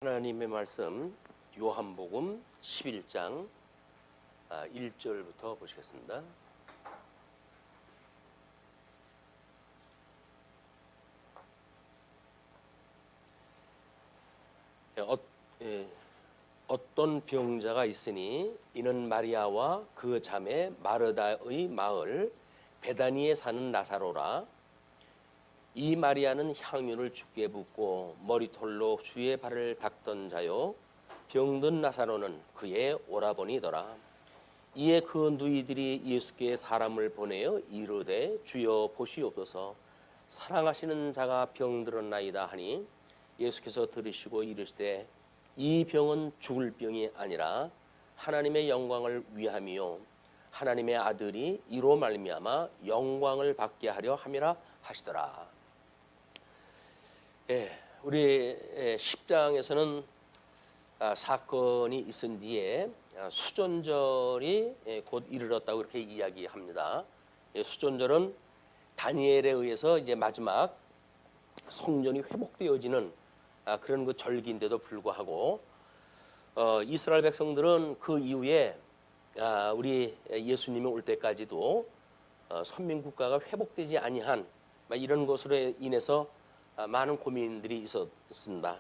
하나님의 말씀 요한복음 11장 1절부터 보시겠습니다. 어떤 병자가 있으니 이는 마리아와 그 자매 마르다의 마을 베다니에 사는 나사로라. 이 마리아는 향유를 주께 붓고 머리털로 주의 발을 닦던 자요, 병든 나사로는 그의 오라버니더라. 이에 그 누이들이 예수께 사람을 보내어 이르되 주여 보시옵소서, 사랑하시는 자가 병들었나이다 하니 예수께서 들으시고 이르시되 이 병은 죽을 병이 아니라 하나님의 영광을 위함이요 하나님의 아들이 이로 말미암아 영광을 받게 하려 함이라 하시더라. 우리 10장에서는 사건이 있은 뒤에 수존절이 곧 이르렀다고 그렇게 이야기합니다. 수존절은 다니엘에 의해서 이제 마지막 성전이 회복되어지는 그런 그 절기인데도 불구하고 이스라엘 백성들은 그 이후에 우리 예수님이 올 때까지도 선민국가가 회복되지 아니한 이런 것으로 인해서 많은 고민들이 있었습니다.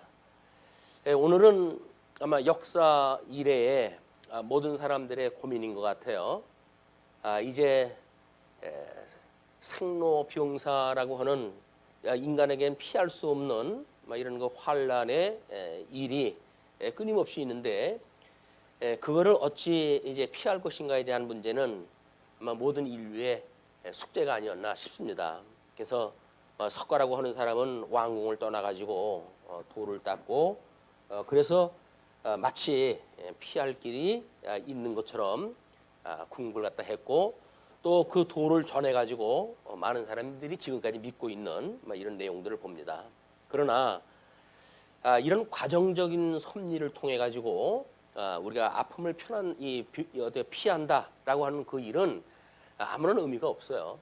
오늘은 아마 역사 이래의 모든 사람들의 고민인 것 같아요. 이제 생로병사라고 하는 인간에겐 피할 수 없는 이런 그 환란의 일이 끊임없이 있는데, 그거를 어찌 이제 피할 것인가에 대한 문제는 아마 모든 인류의 숙제가 아니었나 싶습니다. 그래서 석가라고 하는 사람은 왕궁을 떠나가지고 돌을 닦고 그래서 마치 피할 길이 있는 것처럼 궁극을 갖다 했고, 또 그 돌을 전해가지고 많은 사람들이 지금까지 믿고 있는 이런 내용들을 봅니다. 그러나 이런 과정적인 섭리를 통해 가지고 우리가 아픔을 피한다라고 하는 그 일은 아무런 의미가 없어요.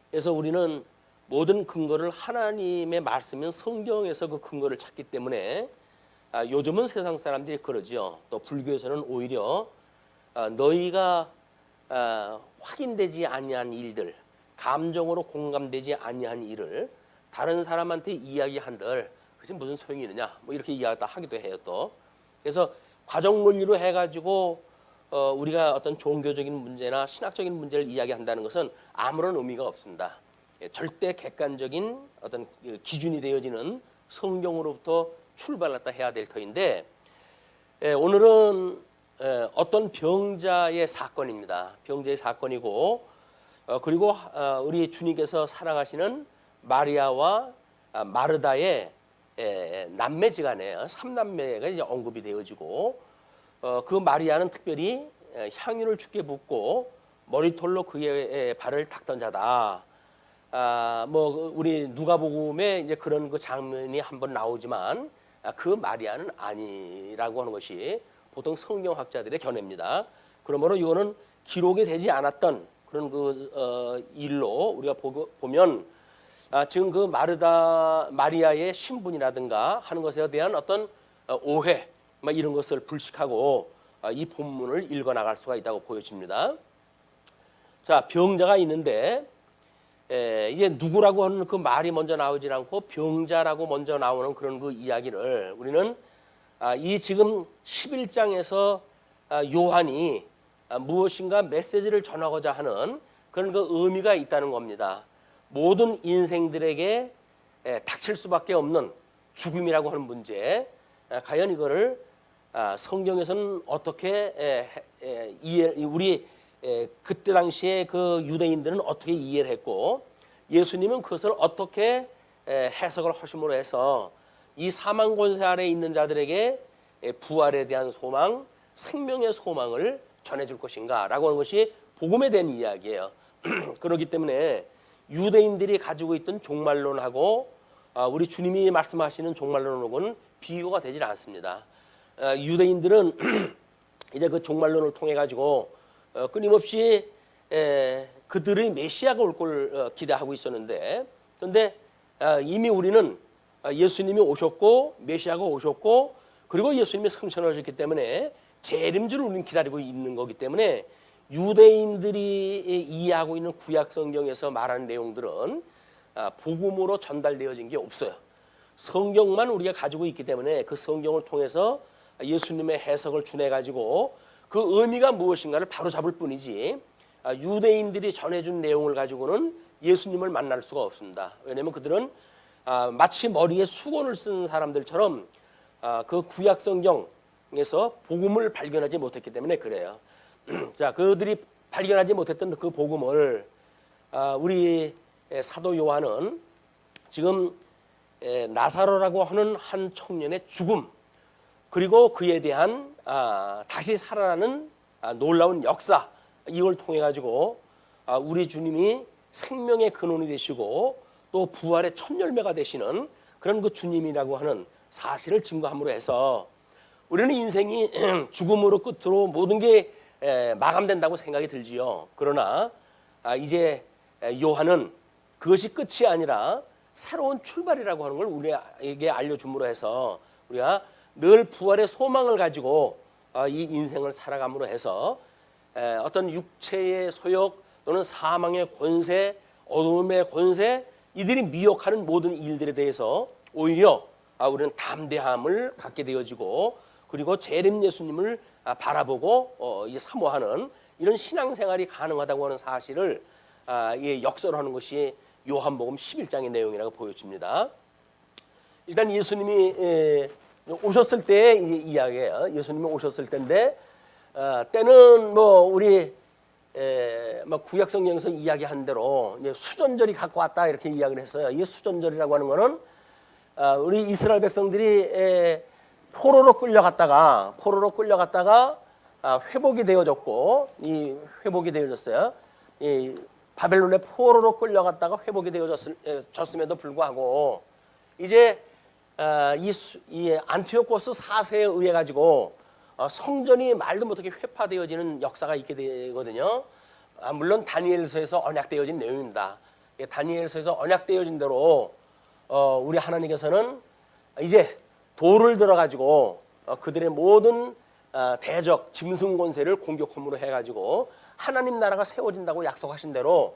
그래서 우리는 모든 근거를 하나님의 말씀인 성경에서 그 근거를 찾기 때문에 요즘은 세상 사람들이 그러지요. 또 불교에서는 오히려 너희가 확인되지 아니한 일들, 감정으로 공감되지 아니한 일을 다른 사람한테 이야기한들 그것이 무슨 소용이 있느냐, 이렇게 이야기하기도 해요. 또 그래서 과정 논리로 해가지고 우리가 어떤 종교적인 문제나 신학적인 문제를 이야기한다는 것은 아무런 의미가 없습니다. 절대 객관적인 어떤 기준이 되어지는 성경으로부터 출발했다 해야 될 터인데, 오늘은 어떤 병자의 사건입니다. 병자의 사건이고, 그리고 우리 주님께서 사랑하시는 마리아와 마르다의 남매지간에 3남매가 이제 언급이 되어지고, 그 마리아는 특별히 향유를 주께 붓고 머리털로 그의 발을 닦던 자다. 우리 누가복음에 이제 그런 그 장면이 한번 나오지만 그 마리아는 아니라고 하는 것이 보통 성경학자들의 견해입니다. 그러므로 이거는 기록이 되지 않았던 그런 그 일로 우리가 보면 지금 그 마리아의 신분이라든가 하는 것에 대한 어떤 오해 이런 것을 불식하고 이 본문을 읽어 나갈 수가 있다고 보여집니다. 자, 병자가 있는데 이제 누구라고 하는 그 말이 먼저 나오지 않고 병자라고 먼저 나오는 그런 그 이야기를 우리는 이 지금 11장에서 요한이 무엇인가 메시지를 전하고자 하는 그런 그 의미가 있다는 겁니다. 모든 인생들에게 닥칠 수밖에 없는 죽음이라고 하는 문제, 과연 이거를 성경에서는 어떻게 우리 그때 당시에 그 유대인들은 어떻게 이해를 했고, 예수님은 그것을 어떻게 해석을 하심으로 해서 이 사망 권세 아래 있는 자들에게 부활에 대한 소망, 생명의 소망을 전해줄 것인가라고 하는 것이 복음에 대한 이야기예요. 그렇기 때문에 유대인들이 가지고 있던 종말론하고 우리 주님이 말씀하시는 종말론하고는 비교가 되질 않습니다. 유대인들은 이제 그 종말론을 통해 가지고 끊임없이 그들의 메시아가 올 걸 기대하고 있었는데, 그런데 이미 우리는 예수님이 오셨고 메시아가 오셨고 그리고 예수님이 승천하셨기 때문에 재림주를 우리는 기다리고 있는 거기 때문에 유대인들이 이해하고 있는 구약 성경에서 말하는 내용들은 복음으로 전달되어진 게 없어요. 성경만 우리가 가지고 있기 때문에 그 성경을 통해서 예수님의 해석을 준해 가지고 그 의미가 무엇인가를 바로 잡을 뿐이지 유대인들이 전해준 내용을 가지고는 예수님을 만날 수가 없습니다. 왜냐하면 그들은 마치 머리에 수건을 쓰는 사람들처럼 그 구약 성경에서 복음을 발견하지 못했기 때문에 그래요. 자, 그들이 발견하지 못했던 그 복음을 우리 사도 요한은 지금 나사로라고 하는 한 청년의 죽음 그리고 그에 대한 다시 살아나는 놀라운 역사 이걸 통해 가지고 우리 주님이 생명의 근원이 되시고 또 부활의 첫 열매가 되시는 그런 그 주님이라고 하는 사실을 증거함으로 해서 우리는 인생이 죽음으로 끝으로 모든 게 마감된다고 생각이 들지요. 그러나 이제 요한은 그것이 끝이 아니라 새로운 출발이라고 하는 걸 우리에게 알려줌으로 해서 우리가 늘 부활의 소망을 가지고 이 인생을 살아감으로 해서 어떤 육체의 소욕 또는 사망의 권세, 어둠의 권세 이들이 미혹하는 모든 일들에 대해서 오히려 우리는 담대함을 갖게 되어지고 그리고 재림 예수님을 바라보고 사모하는 이런 신앙생활이 가능하다고 하는 사실을 역설하는 것이 요한복음 11장의 내용이라고 보여집니다. 일단 예수님이 오셨을 때의 이야기예요. 예수님이 오셨을 때인데 때는 뭐 우리 구약 성경에서 이야기한 대로 이제 수전절이 갖고 왔다 이렇게 이야기를 했어요. 이 수전절이라고 하는 거는 우리 이스라엘 백성들이 포로로 끌려갔다가 회복이 되어졌고 이 회복이 되어졌어요. 이 바벨론의 포로로 끌려갔다가 회복이 되어졌음에도 불구하고 이제 이 안티오코스 4세에 의해 가지고 성전이 말도 못하게 회파되어지는 역사가 있게 되거든요. 물론 다니엘서에서 언약되어진 내용입니다. 다니엘서에서 언약되어진 대로 우리 하나님께서는 이제 돌을 들어가지고 그들의 모든 대적 짐승 권세를 공격함으로 해가지고 하나님 나라가 세워진다고 약속하신 대로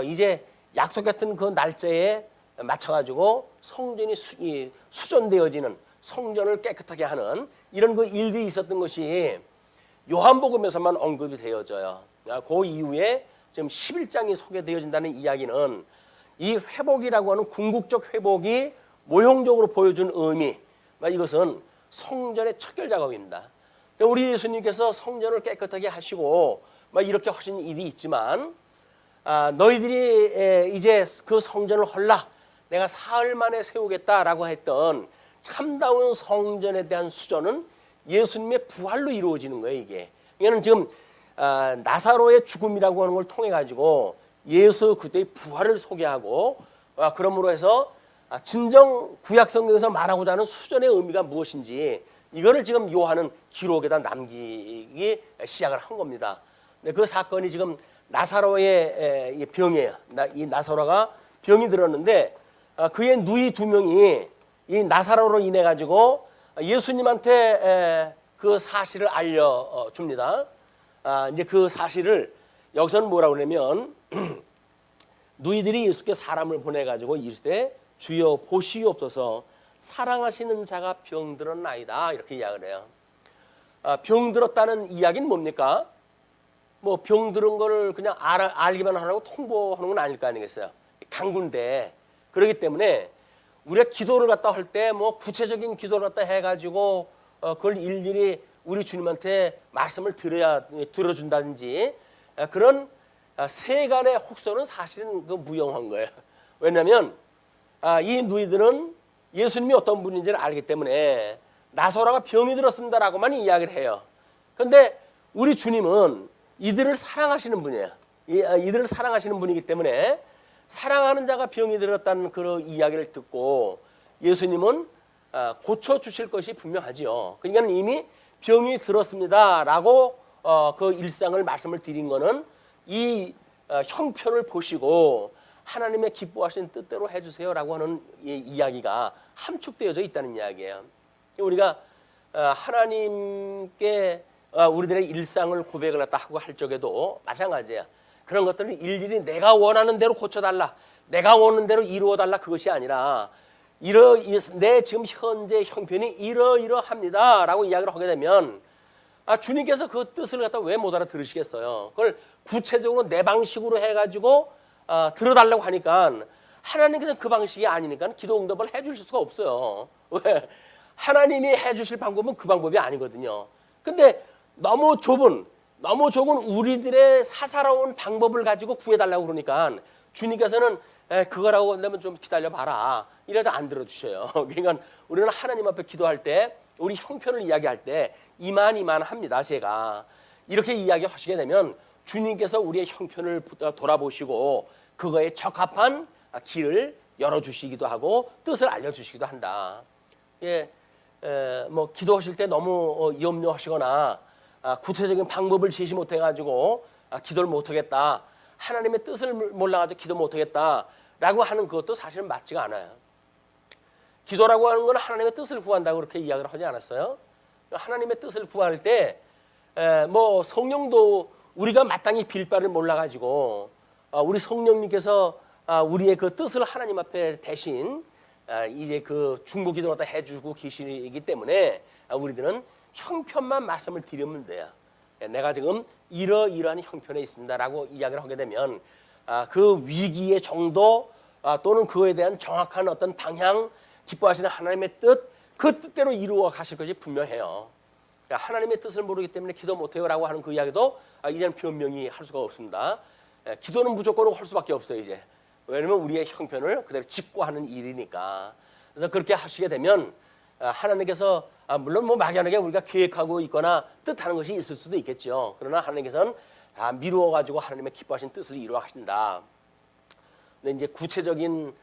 이제 약속했던 그 날짜에 맞춰가지고 성전이 수전되어지는 성전을 깨끗하게 하는 이런 그 일들이 있었던 것이 요한복음에서만 언급이 되어져요. 그 이후에 지금 11장이 소개되어진다는 이야기는 이 회복이라고 하는 궁극적 회복이 모형적으로 보여준 의미 이것은 성전의 척결 작업입니다. 우리 예수님께서 성전을 깨끗하게 하시고 이렇게 하신 일이 있지만 너희들이 이제 그 성전을 헐라 내가 사흘 만에 세우겠다라고 했던 참다운 성전에 대한 수전은 예수님의 부활로 이루어지는 거예요. 이게는 지금 나사로의 죽음이라고 하는 걸 통해 가지고 예수 그때의 부활을 소개하고 그러므로 해서 진정 구약 성경에서 말하고자 하는 수전의 의미가 무엇인지 이거를 지금 요한은 기록에다 남기기 시작을 한 겁니다. 그 사건이 지금 나사로의 병이에요. 이 나사로가 병이 들었는데 그의 누이 2명이 이 나사로로 인해 가지고 예수님한테 그 사실을 알려줍니다. 이제 그 사실을 여기서는 뭐라고 그러냐면 누이들이 예수께 사람을 보내 가지고 이르되 주여 보시옵소서 사랑하시는 자가 병들었나이다 이렇게 이야기를 해요. 병들었다는 이야기는 뭡니까? 뭐 병들은 거를 그냥 알기만 하라고 통보하는 건 아닐 거 아니겠어요? 강군데 그렇기 때문에 우리가 기도를 갖다 할 때 뭐 구체적인 기도를 갖다 해가지고 그걸 일일이 우리 주님한테 말씀을 들어준다든지 그런 세간의 혹소는 사실은 그 무용한 거예요. 왜냐하면 이 누이들은 예수님이 어떤 분인지를 알기 때문에 나사로가 병이 들었습니다라고만 이야기를 해요. 그런데 우리 주님은 이들을 사랑하시는 분이에요. 이들을 사랑하시는 분이기 때문에 사랑하는 자가 병이 들었다는 그런 이야기를 듣고 예수님은 고쳐주실 것이 분명하지요. 그러니까 이미 병이 들었습니다라고 그 일상을 말씀을 드린 거는 이 형편을 보시고 하나님의 기뻐하신 뜻대로 해주세요라고 하는 이야기가 함축되어져 있다는 이야기예요. 우리가 하나님께 우리들의 일상을 고백을 하고 할 적에도 마찬가지야. 그런 것들을 일일이 내가 원하는 대로 고쳐달라, 내가 원하는 대로 이루어달라, 그것이 아니라 내 지금 현재 형편이 이러이러합니다 라고 이야기를 하게 되면 주님께서 그 뜻을 갖다 왜 못 알아들으시겠어요? 그걸 구체적으로 내 방식으로 해가지고 들어달라고 하니까 하나님께서는 그 방식이 아니니까 기도 응답을 해주실 수가 없어요. 왜? 하나님이 해주실 방법은 그 방법이 아니거든요. 근데 너무 좁은 우리들의 사사로운 방법을 가지고 구해달라고 그러니까 주님께서는 그거라고 한다면 좀 기다려봐라 이래도 안 들어주셔요. 그러니까 우리는 하나님 앞에 기도할 때 우리 형편을 이야기할 때 이만합니다. 제가 이렇게 이야기하시게 되면 주님께서 우리의 형편을 돌아보시고 그거에 적합한 길을 열어주시기도 하고 뜻을 알려주시기도 한다. 뭐 기도하실 때 너무 염려하시거나 구체적인 방법을 제시 못해가지고 기도를 못하겠다, 하나님의 뜻을 몰라가지고 기도 못하겠다라고 하는 그것도 사실은 맞지가 않아요. 기도라고 하는 건 하나님의 뜻을 구한다고 그렇게 이야기를 하지 않았어요? 하나님의 뜻을 구할 때 뭐 성령도 우리가 마땅히 빌 바를 몰라가지고 우리 성령님께서 우리의 그 뜻을 하나님 앞에 대신 이제 그 중보 기도를 다 해주고 계시기 때문에 우리들은 형편만 말씀을 드리면 돼요. 내가 지금 이러이러한 형편에 있습니다라고 이야기를 하게 되면 그 위기의 정도 또는 그에 대한 정확한 어떤 방향, 기뻐하시는 하나님의 뜻, 그 뜻대로 이루어 가실 것이 분명해요. 하나님의 뜻을 모르기 때문에 기도 못해요라고 하는 그 이야기도 이제는 변명이 할 수가 없습니다. 기도는 무조건 할 수밖에 없어요. 이제 왜냐하면 우리의 형편을 그대로 집고하는 일이니까. 그래서 그렇게 하시게 되면 하나님께서 물론 뭐 막연하게 우리가 계획하고 있거나 뜻하는 것이 있을 수도 있겠죠. 그러나 하나님께서는 다 미루어 가지고 하나님의 기뻐하신 뜻을 이루어 가신다. 근데 이제 구체적인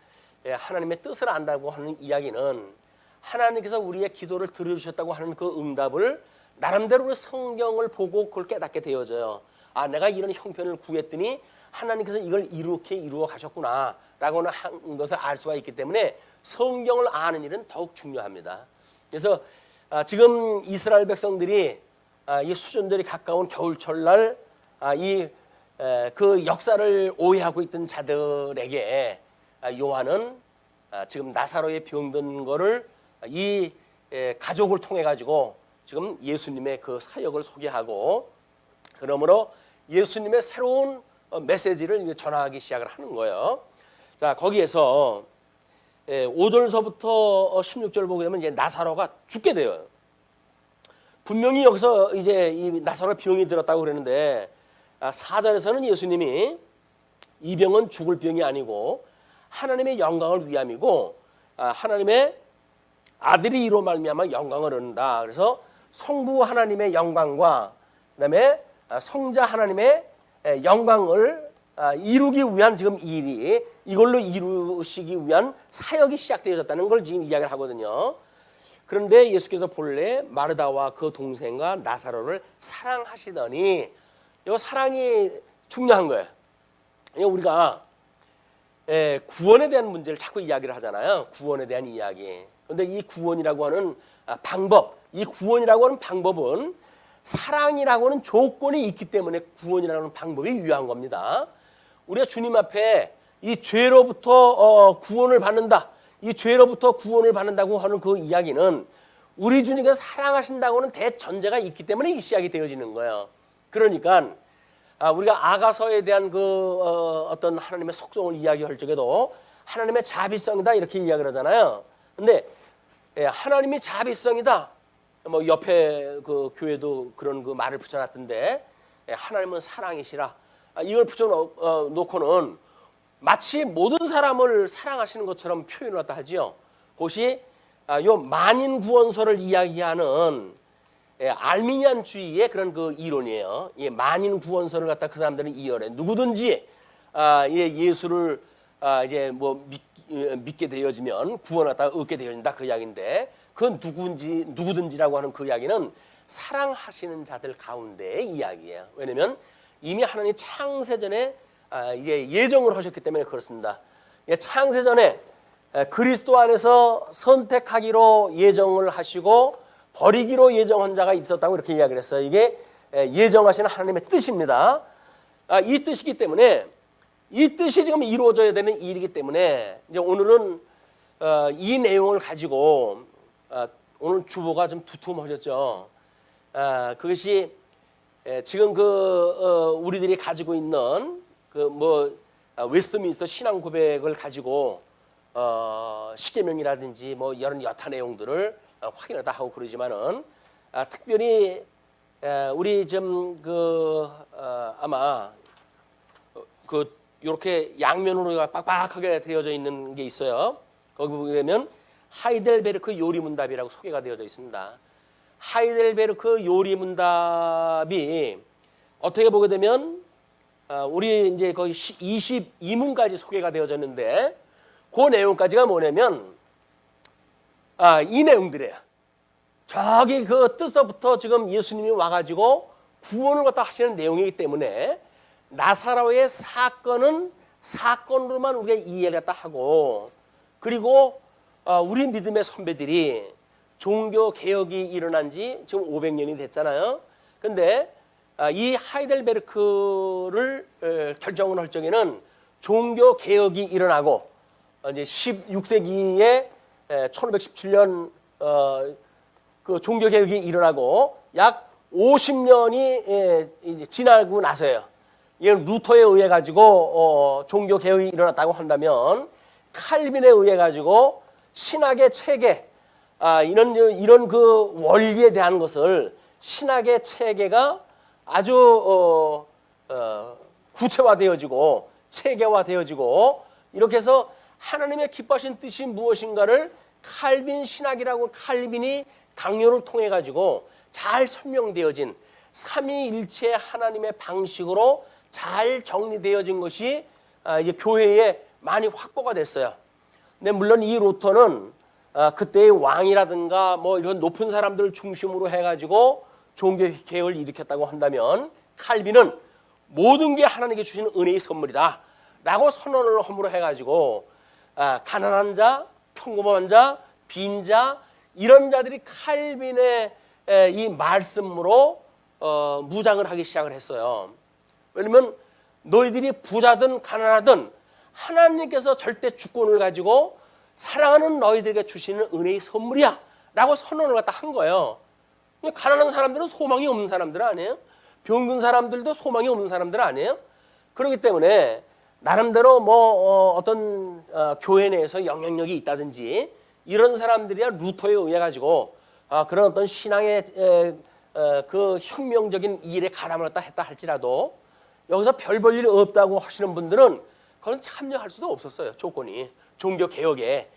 하나님의 뜻을 안다고 하는 이야기는 하나님께서 우리의 기도를 들어주셨다고 하는 그 응답을 나름대로 성경을 보고 그걸 깨닫게 되어져요. 내가 이런 형편을 구했더니 하나님께서 이걸 이렇게 이루어 가셨구나 라고 하는 것을 알 수가 있기 때문에 성경을 아는 일은 더욱 중요합니다. 그래서 지금 이스라엘 백성들이 이 수전절이 가까운 겨울철날 그 역사를 오해하고 있던 자들에게 요한은 지금 나사로의 병든 거를 이 가족을 통해 가지고 지금 예수님의 그 사역을 소개하고, 그러므로 예수님의 새로운 메시지를 전하기 시작을 하는 거예요. 자, 거기에서 5절서부터 16절 보게 되면 이제 나사로가 죽게 돼요. 분명히 여기서 이제 이 나사로 병이 들었다고 그러는데 4절에서는 예수님이 이 병은 죽을 병이 아니고 하나님의 영광을 위함이고 하나님의 아들이 이로 말미암아 영광을 얻는다. 그래서 성부 하나님의 영광과 그다음에 성자 하나님의 영광을 이루기 위한 지금 일이, 이걸로 이루시기 위한 사역이 시작되어졌다는 걸 지금 이야기를 하거든요. 그런데 예수께서 본래 마르다와 그 동생과 나사로를 사랑하시더니, 이 사랑이 중요한 거예요. 우리가 구원에 대한 문제를 자꾸 이야기를 하잖아요. 구원에 대한 이야기. 그런데 이 구원이라고 하는 방법, 이 구원이라고 하는 방법은 사랑이라고 하는 조건이 있기 때문에 구원이라고 하는 방법이 유효한 겁니다. 우리가 주님 앞에 이 죄로부터 구원을 받는다, 이 죄로부터 구원을 받는다고 하는 그 이야기는 우리 주님께서 사랑하신다고 하는 대전제가 있기 때문에 이 시작이 되어지는 거예요. 그러니까 우리가 아가서에 대한 그 어떤 하나님의 속성을 이야기할 적에도 하나님의 자비성이다 이렇게 이야기를 하잖아요. 근데 하나님이 자비성이다, 뭐 옆에 그 교회도 그런 그 말을 붙여놨던데 하나님은 사랑이시라, 이걸 붙여놓고는 마치 모든 사람을 사랑하시는 것처럼 표현을 갖다 하지요. 그것이 요 만인 구원설을 이야기하는 알미니안주의의 그런 그 이론이에요. 만인 구원설을 갖다 그 사람들은 이해해. 누구든지 예수를 이제 뭐 믿게 되어지면 구원을 갖다 얻게 되어진다, 그 이야기인데, 그 누구든지라고 하는 그 이야기는 사랑하시는 자들 가운데의 이야기예요. 왜냐하면 이미 하나님 창세전에 이제 예정을 하셨기 때문에 그렇습니다. 창세전에 그리스도 안에서 선택하기로 예정을 하시고 버리기로 예정한 자가 있었다고 이렇게 이야기를 했어요. 이게 예정하시는 하나님의 뜻입니다. 이 뜻이기 때문에 이 뜻이 지금 이루어져야 되는 일이기 때문에 이제 오늘은 이 내용을 가지고 오늘 주보가 좀 두툼하셨죠. 그것이 지금 우리들이 가지고 있는 웨스트민스터 신앙 고백을 가지고 십계명이라든지 뭐 이런 여타 내용들을 확인하다 하고 그러지만은 특별히 우리 좀 아마 이렇게 양면으로 빡빡하게 되어져 있는 게 있어요. 거기 보면 하이델베르크 요리문답이라고 소개가 되어져 있습니다. 하이델베르크 요리문답이 어떻게 보게 되면 우리 이제 거의 22문까지 소개가 되어졌는데 그 내용까지가 뭐냐면 이 내용들이에요. 저기 그 뜻서부터 지금 예수님이 와가지고 구원을 갖다 하시는 내용이기 때문에 나사로의 사건은 사건으로만 우리가 이해를 갖다 하고 그리고 우리 믿음의 선배들이 종교 개혁이 일어난 지 지금 500년이 됐잖아요. 근데 이 하이델베르크를 결정을 할 적에는 종교 개혁이 일어나고 이제 16세기에 1517년 그 종교 개혁이 일어나고 약 50년이 지나고 나서예요. 이건 루터에 의해 가지고 종교 개혁이 일어났다고 한다면 칼빈에 의해 가지고 신학의 체계 이런 그 원리에 대한 것을 신학의 체계가 아주 구체화되어지고 체계화되어지고 이렇게 해서 하나님의 기뻐하신 뜻이 무엇인가를 칼빈 신학이라고 칼빈이 강요를 통해 가지고 잘 설명되어진 삼위일체 하나님의 방식으로 잘 정리되어진 것이 이제 교회에 많이 확보가 됐어요. 근데 물론 이 루터는 그때의 왕이라든가 뭐 이런 높은 사람들 중심으로 해가지고 종교 개혁을 일으켰다고 한다면 칼빈은 모든 게 하나님께 주시는 은혜의 선물이다 라고 선언을 함으로 해가지고 가난한 자, 평범한 자, 빈자 이런 자들이 칼빈의 이 말씀으로 무장을 하기 시작을 했어요. 왜냐면 너희들이 부자든 가난하든 하나님께서 절대 주권을 가지고 사랑하는 너희들에게 주시는 은혜의 선물이야 라고 선언을 갖다 한 거예요. 가난한 사람들은 소망이 없는 사람들 아니에요? 병든 사람들도 소망이 없는 사람들 아니에요? 그렇기 때문에 나름대로 어떤 교회 내에서 영향력이 있다든지 이런 사람들이야 루터에 의해 가지고 그런 어떤 신앙의 그 혁명적인 일에 가담을 했다 할지라도 여기서 별 볼 일이 없다고 하시는 분들은 그건 참여할 수도 없었어요. 조건이 종교 개혁에.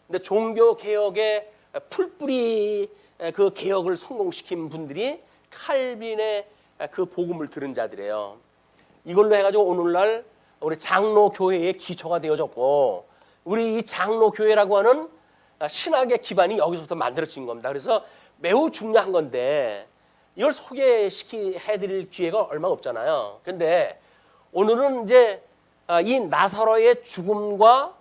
근데 종교 개혁의 풀뿌리 그 개혁을 성공시킨 분들이 칼빈의 그 복음을 들은 자들이에요. 이걸로 해가지고 오늘날 우리 장로 교회의 기초가 되어졌고 우리 이 장로 교회라고 하는 신학의 기반이 여기서부터 만들어진 겁니다. 그래서 매우 중요한 건데 이걸 소개해드릴 기회가 얼마 없잖아요. 근데 오늘은 이제 이 나사로의 죽음과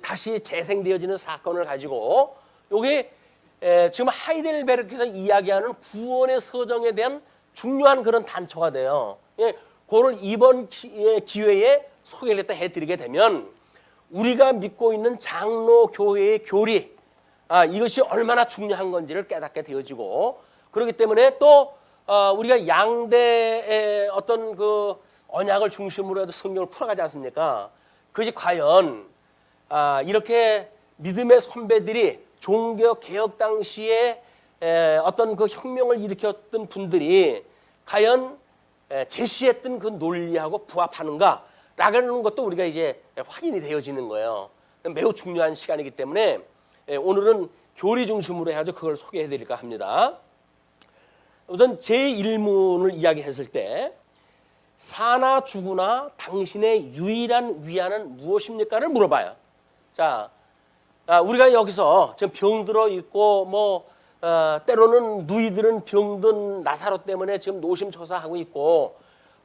다시 재생되어지는 사건을 가지고 여기 지금 하이델베르크에서 이야기하는 구원의 서정에 대한 중요한 그런 단초가 돼요. 그걸 이번 기회에 소개를 해드리게 되면 우리가 믿고 있는 장로 교회의 교리 이것이 얼마나 중요한 건지를 깨닫게 되어지고 그렇기 때문에 또 우리가 양대의 어떤 그 언약을 중심으로 해서 성경을 풀어가지 않습니까? 그것이 과연 이렇게 믿음의 선배들이 종교 개혁 당시에 어떤 그 혁명을 일으켰던 분들이 과연 제시했던 그 논리하고 부합하는가라는 것도 우리가 이제 확인이 되어지는 거예요. 매우 중요한 시간이기 때문에 오늘은 교리 중심으로 해가지고 그걸 소개해드릴까 합니다. 우선 제1문을 이야기했을 때 사나 죽으나 당신의 유일한 위안은 무엇입니까를 물어봐요. 자, 우리가 여기서 지금 병들어 있고 때로는 누이들은 병든 나사로 때문에 지금 노심초사하고 있고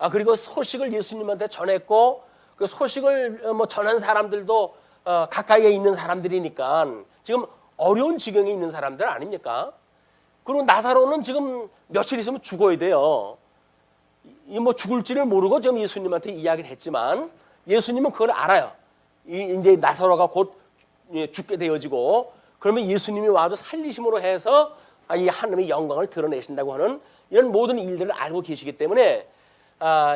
그리고 소식을 예수님한테 전했고 그 소식을 뭐 전한 사람들도 가까이에 있는 사람들이니까 지금 어려운 지경에 있는 사람들 아닙니까? 그리고 나사로는 지금 며칠 있으면 죽어야 돼요. 이 뭐 죽을지를 모르고 지금 예수님한테 이야기를 했지만 예수님은 그걸 알아요. 이제 나사로가 곧 죽게 되어지고 그러면 예수님이 와도 살리심으로 해서 이 하나님의 영광을 드러내신다고 하는 이런 모든 일들을 알고 계시기 때문에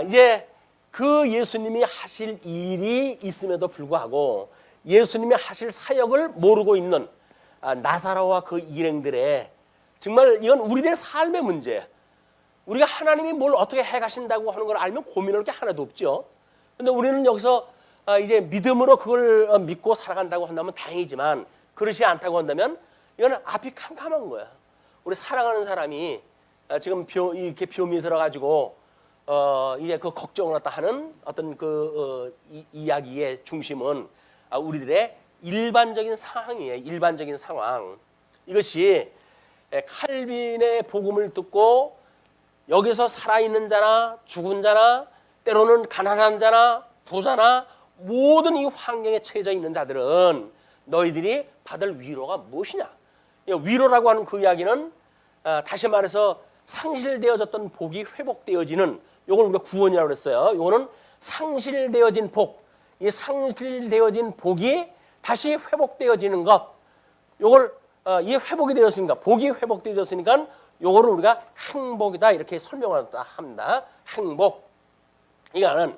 이제 그 예수님이 하실 일이 있음에도 불구하고 예수님이 하실 사역을 모르고 있는 나사로와 그 일행들의 정말 이건 우리들의 삶의 문제. 우리가 하나님이 뭘 어떻게 해가신다고 하는 걸 알면 고민할 게 하나도 없죠. 근데 우리는 여기서 이제 믿음으로 그걸 믿고 살아간다고 한다면 다행이지만 그렇지 않다고 한다면 이건 앞이 캄캄한 거야. 우리 사랑하는 사람이 지금 이렇게 병이 들어가지고 이제 그 걱정을 갖다 하는 어떤 이야기의 중심은 우리들의 일반적인 상황이에요. 일반적인 상황. 이것이 칼빈의 복음을 듣고 여기서 살아있는 자나 죽은 자나 때로는 가난한 자나 부자나 모든 이 환경에 처해져 있는 자들은 너희들이 받을 위로가 무엇이냐. 위로라고 하는 그 이야기는 다시 말해서 상실되어졌던 복이 회복되어지는 요걸 우리가 구원이라고 그랬어요. 요거는 상실되어진 복. 이 상실되어진 복이 다시 회복되어지는 것. 요걸 이 회복이 되었으니까 복이 회복되어졌으니까 요거를 우리가 행복이다 이렇게 설명한다 합니다. 행복. 이거는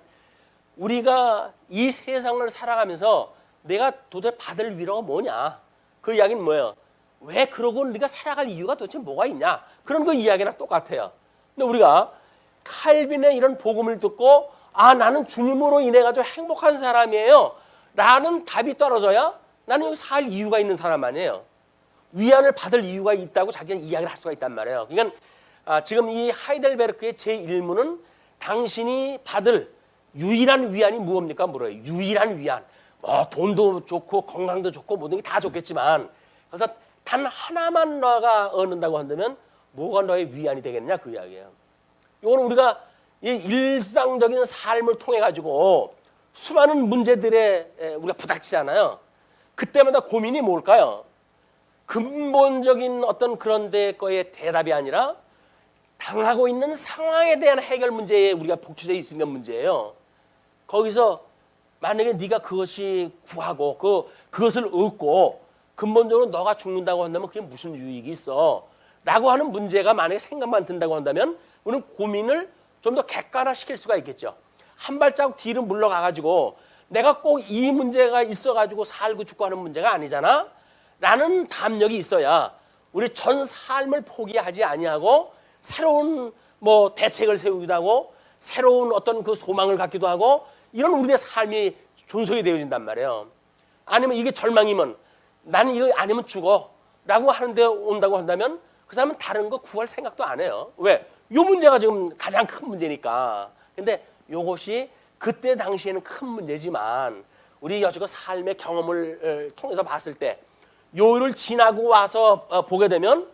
우리가 이 세상을 살아가면서 내가 도대체 받을 위로가 뭐냐. 그 이야기는 뭐예요? 왜 그러고 우리가 살아갈 이유가 도대체 뭐가 있냐. 그런 그 이야기랑 똑같아요. 근데 우리가 칼빈의 이런 복음을 듣고 나는 주님으로 인해 가지고 행복한 사람이에요 라는 답이 떨어져야 나는 여기 살 이유가 있는 사람 아니에요. 위안을 받을 이유가 있다고 자기는 이야기를 할 수가 있단 말이에요. 그러니까 지금 이 하이델베르크의 제1문은 당신이 받을 유일한 위안이 무엇입니까? 물어요. 유일한 위안. 뭐 돈도 좋고 건강도 좋고 모든 게 다 좋겠지만 그래서 단 하나만 너가 얻는다고 한다면 뭐가 너의 위안이 되겠느냐 그 이야기예요. 이거는 우리가 이 일상적인 삶을 통해 가지고 수많은 문제들에 우리가 부닥치잖아요. 그때마다 고민이 뭘까요? 근본적인 어떤 그런 데 거의 대답이 아니라 당하고 있는 상황에 대한 해결 문제에 우리가 복취되어 있는 문제예요. 거기서 만약에 네가 그것이 구하고 그것을 얻고 근본적으로 너가 죽는다고 한다면 그게 무슨 유익이 있어? 라고 하는 문제가 만약에 생각만 든다고 한다면 우리는 고민을 좀 더 객관화시킬 수가 있겠죠. 한 발자국 뒤로 물러가가지고 내가 꼭 이 문제가 있어가지고 살고 죽고 하는 문제가 아니잖아? 라는 담력이 있어야 우리 전 삶을 포기하지 아니하고 새로운 뭐 대책을 세우기도 하고 새로운 어떤 그 소망을 갖기도 하고 이런 우리의 삶이 존속이 되어진단 말이에요. 아니면 이게 절망이면 나는 이거 아니면 죽어 라고 하는데 온다고 한다면 그 사람은 다른 거 구할 생각도 안 해요. 왜? 요 문제가 지금 가장 큰 문제니까. 근데 요것이 그때 당시에는 큰 문제지만 우리 여지껏 삶의 경험을 통해서 봤을 때 요일을 지나고 와서 보게 되면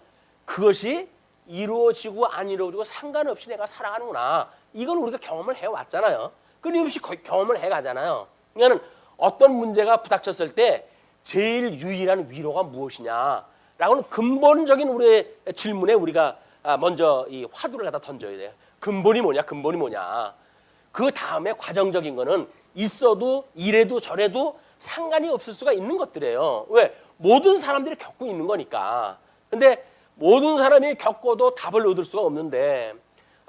그것이 이루어지고 안 이루어지고 상관없이 내가 살아가는구나. 이건 우리가 경험을 해왔잖아요. 끊임없이 경험을 해가잖아요. 그러니까 어떤 문제가 부닥쳤을 때 제일 유일한 위로가 무엇이냐라고는 근본적인 우리의 질문에 우리가 먼저 이 화두를 갖다 던져야 돼요. 근본이 뭐냐, 근본이 뭐냐. 그 다음에 과정적인 거는 있어도 이래도 저래도 상관이 없을 수가 있는 것들이에요. 왜? 모든 사람들이 겪고 있는 거니까. 근데 모든 사람이 겪어도 답을 얻을 수가 없는데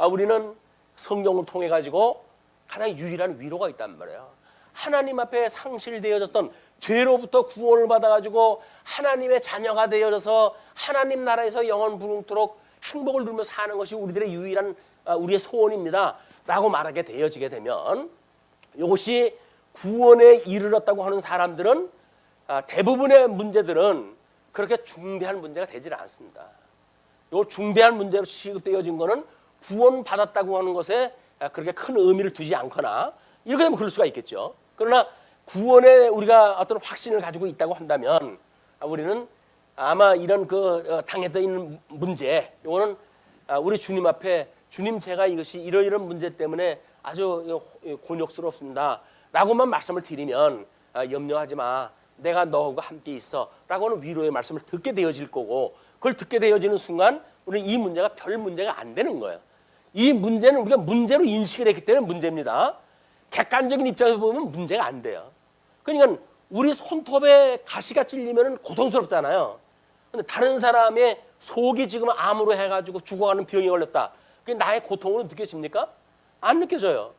우리는 성경을 통해 가지고 가장 유일한 위로가 있단 말이에요. 하나님 앞에 상실되어졌던 죄로부터 구원을 받아가지고 하나님의 자녀가 되어져서 하나님 나라에서 영원 부흥토록 행복을 누리며 사는 것이 우리들의 유일한 우리의 소원입니다 라고 말하게 되어지게 되면 이것이 구원에 이르렀다고 하는 사람들은 대부분의 문제들은 그렇게 중대한 문제가 되질 않습니다. 이 중대한 문제로 취급되어진 것은 구원받았다고 하는 것에 그렇게 큰 의미를 두지 않거나 이렇게 되면 그럴 수가 있겠죠. 그러나 구원에 우리가 어떤 확신을 가지고 있다고 한다면 우리는 아마 이런 당했던 있는 문제, 이거는 우리 주님 앞에 주님 제가 이것이 이러이런 문제 때문에 아주 곤욕스럽습니다. 라고만 말씀을 드리면 염려하지 마. 내가 너하고 함께 있어. 라고 하는 위로의 말씀을 듣게 되어질 거고 그걸 듣게 되어지는 순간 우리는 이 문제가 별 문제가 안 되는 거예요. 이 문제는 우리가 문제로 인식을 했기 때문에 문제입니다. 객관적인 입장에서 보면 문제가 안 돼요. 그러니까 우리 손톱에 가시가 찔리면 고통스럽잖아요. 근데 다른 사람의 속이 지금 암으로 해가지고 죽어가는 병이 걸렸다. 그게 나의 고통으로 느껴집니까? 안 느껴져요.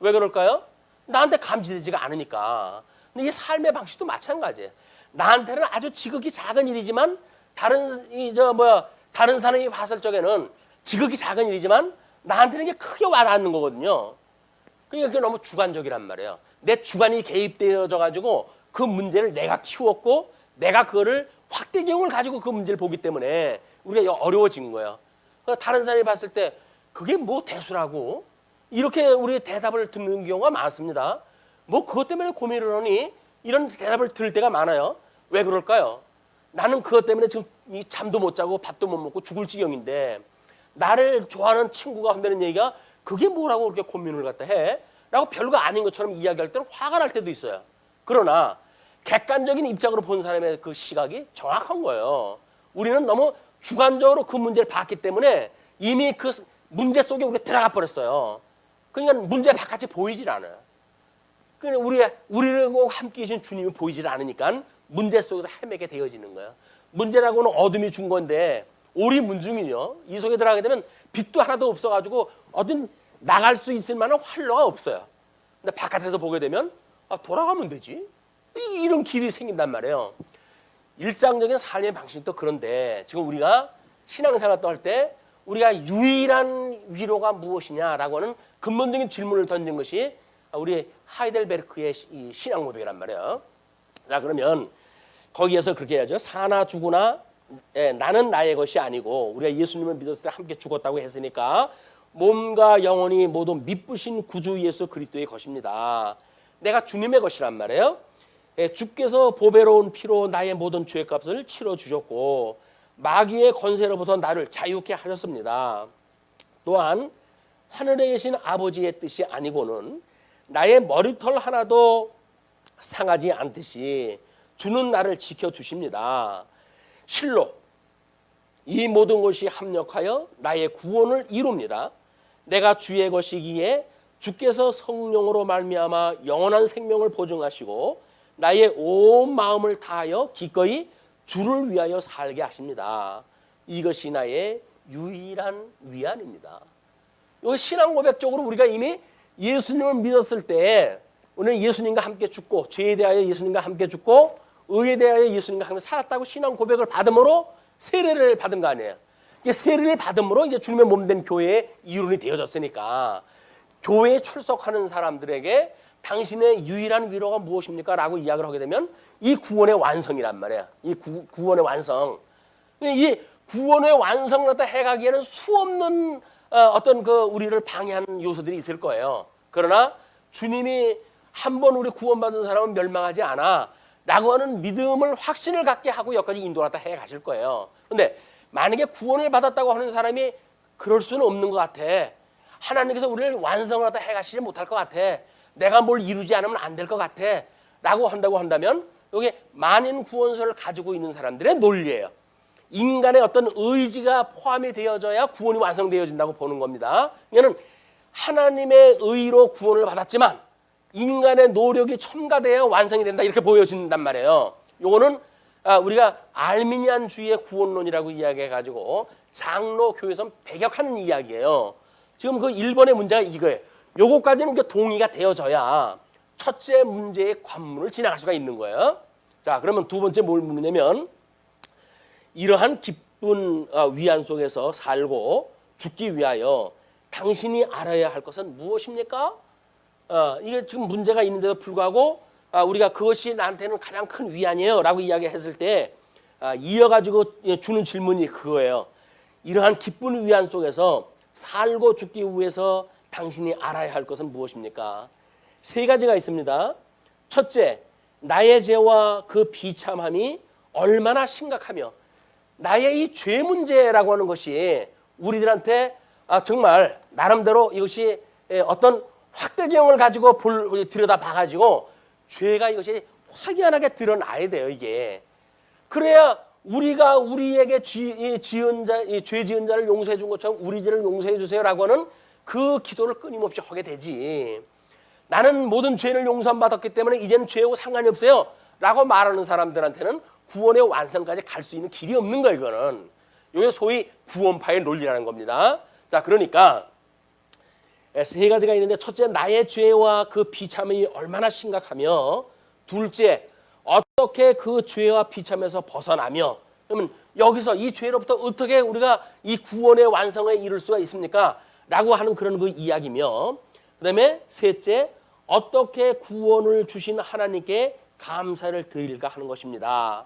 왜 그럴까요? 나한테 감지되지가 않으니까. 근데 이 삶의 방식도 마찬가지예요. 나한테는 아주 지극히 작은 일이지만 다른 사람이 봤을 적에는 지극히 작은 일이지만 나한테는 이게 크게 와닿는 거거든요. 그러니까 그게 너무 주관적이란 말이에요. 내 주관이 개입되어져 가지고 그 문제를 내가 키웠고 내가 그거를 확대경을 가지고 그 문제를 보기 때문에 우리가 어려워진 거예요. 그러니까 다른 사람이 봤을 때 그게 뭐 대수라고 이렇게 우리 대답을 듣는 경우가 많습니다. 뭐 그것 때문에 고민을 하니 이런 대답을 들을 때가 많아요. 왜 그럴까요? 나는 그것 때문에 지금 잠도 못 자고 밥도 못 먹고 죽을 지경인데 나를 좋아하는 친구가 한다는 얘기가 그게 뭐라고 그렇게 고민을 갖다 해? 라고 별거 아닌 것처럼 이야기할 때는 화가 날 때도 있어요. 그러나 객관적인 입장으로 본 사람의 그 시각이 정확한 거예요. 우리는 너무 주관적으로 그 문제를 봤기 때문에 이미 그 문제 속에 우리가 들어가 버렸어요. 그러니까 문제 바깥이 보이질 않아요. 그러니까 우리를 함께 계신 주님이 보이질 않으니까 문제 속에서 헤매게 되어지는 거예요. 문제라고는 어둠이 준 건데 오리문중이죠. 이 속에 들어가게 되면 빛도 하나도 없어가지고 어딘 나갈 수 있을 만한 활로가 없어요. 근데 바깥에서 보게 되면 돌아가면 되지. 이런 길이 생긴단 말이에요. 일상적인 삶의 방식도 그런데 지금 우리가 신앙생활도 할 때 우리가 유일한 위로가 무엇이냐라고 하는 근본적인 질문을 던진 것이 우리 하이델베르크의 이 신앙 고백이란 말이에요. 자, 그러면 거기에서 그렇게 해야죠. 사나 죽으나 나는 나의 것이 아니고 우리가 예수님을 믿었을 때 함께 죽었다고 했으니까 몸과 영혼이 모두 미쁘신 구주 예수 그리스도의 것입니다. 내가 주님의 것이란 말이에요. 주께서 보배로운 피로 나의 모든 죄값을 치러주셨고 마귀의 권세로부터 나를 자유케 하셨습니다. 또한 하늘에 계신 아버지의 뜻이 아니고는 나의 머리털 하나도 상하지 않듯이 주는 나를 지켜주십니다. 실로 이 모든 것이 합력하여 나의 구원을 이룹니다. 내가 주의 것이기에 주께서 성령으로 말미암아 영원한 생명을 보증하시고 나의 온 마음을 다하여 기꺼이 주를 위하여 살게 하십니다. 이것이 나의 유일한 위안입니다. 이 신앙 고백적으로 우리가 이미 예수님을 믿었을 때 오늘 예수님과 함께 죽고 죄에 대하여 예수님과 함께 죽고 의에 대하여 예수님과 함께 살았다고 신앙 고백을 받음으로 세례를 받은 거 아니에요. 세례를 받음으로 이제 주님의 몸된 교회의 이론이 되어졌으니까 교회에 출석하는 사람들에게 당신의 유일한 위로가 무엇입니까? 라고 이야기를 하게 되면 이 구원의 완성이란 말이에요. 이 구원의 완성. 이 구원의 완성을 갖다 해가기에는 수없는 어떤 그 우리를 방해하는 요소들이 있을 거예요. 그러나 주님이 한 번 우리 구원받은 사람은 멸망하지 않아 라고 하는 믿음을 확신을 갖게 하고 여기까지 인도를 갖다 해 가실 거예요. 그런데 만약에 구원을 받았다고 하는 사람이 그럴 수는 없는 것 같아. 하나님께서 우리를 완성을 갖다 해 가시지 못할 것 같아. 내가 뭘 이루지 않으면 안 될 것 같아 라고 한다면 여기 만인 구원서를 가지고 있는 사람들의 논리예요. 인간의 어떤 의지가 포함이 되어져야 구원이 완성되어진다고 보는 겁니다. 이거는 하나님의 의로 구원을 받았지만 인간의 노력이 첨가되어 완성이 된다 이렇게 보여진단 말이에요. 이거는 우리가 알미니안주의의 구원론이라고 이야기해가지고 장로교에서 배격하는 이야기예요. 지금 그 1번의 문제가 이거예요. 요거까지는 동의가 되어져야 첫째 문제의 관문을 지나갈 수가 있는 거예요. 자, 그러면 두 번째 뭘 묻느냐면 이러한 기쁜 위안 속에서 살고 죽기 위하여 당신이 알아야 할 것은 무엇입니까? 이게 지금 문제가 있는데도 불구하고 우리가 그것이 나한테는 가장 큰 위안이에요 라고 이야기했을 때 이어가지고 주는 질문이 그거예요. 이러한 기쁜 위안 속에서 살고 죽기 위해서 당신이 알아야 할 것은 무엇입니까? 세 가지가 있습니다. 첫째, 나의 죄와 그 비참함이 얼마나 심각하며 나의 이 죄 문제라고 하는 것이 우리들한테 정말 나름대로 이것이 어떤 확대경을 가지고 들여다 봐가지고 죄가 이것이 확연하게 드러나야 돼요, 이게. 그래야 우리가 우리에게 죄 지은 자를 용서해 준 것처럼 우리 죄를 용서해 주세요라고 하는 그 기도를 끊임없이 하게 되지. 나는 모든 죄를 용서함 받았기 때문에 이제는 죄하고 상관이 없어요 라고 말하는 사람들한테는 구원의 완성까지 갈 수 있는 길이 없는 거예요. 이거는. 이게 소위 구원파의 논리라는 겁니다. 자, 그러니까 세 가지가 있는데, 첫째, 나의 죄와 그 비참이 얼마나 심각하며, 둘째, 어떻게 그 죄와 비참에서 벗어나며, 그러면 여기서 이 죄로부터 어떻게 우리가 이 구원의 완성에 이룰 수가 있습니까? 라고 하는 그런 그 이야기며, 그 다음에 셋째, 어떻게 구원을 주신 하나님께 감사를 드릴까 하는 것입니다.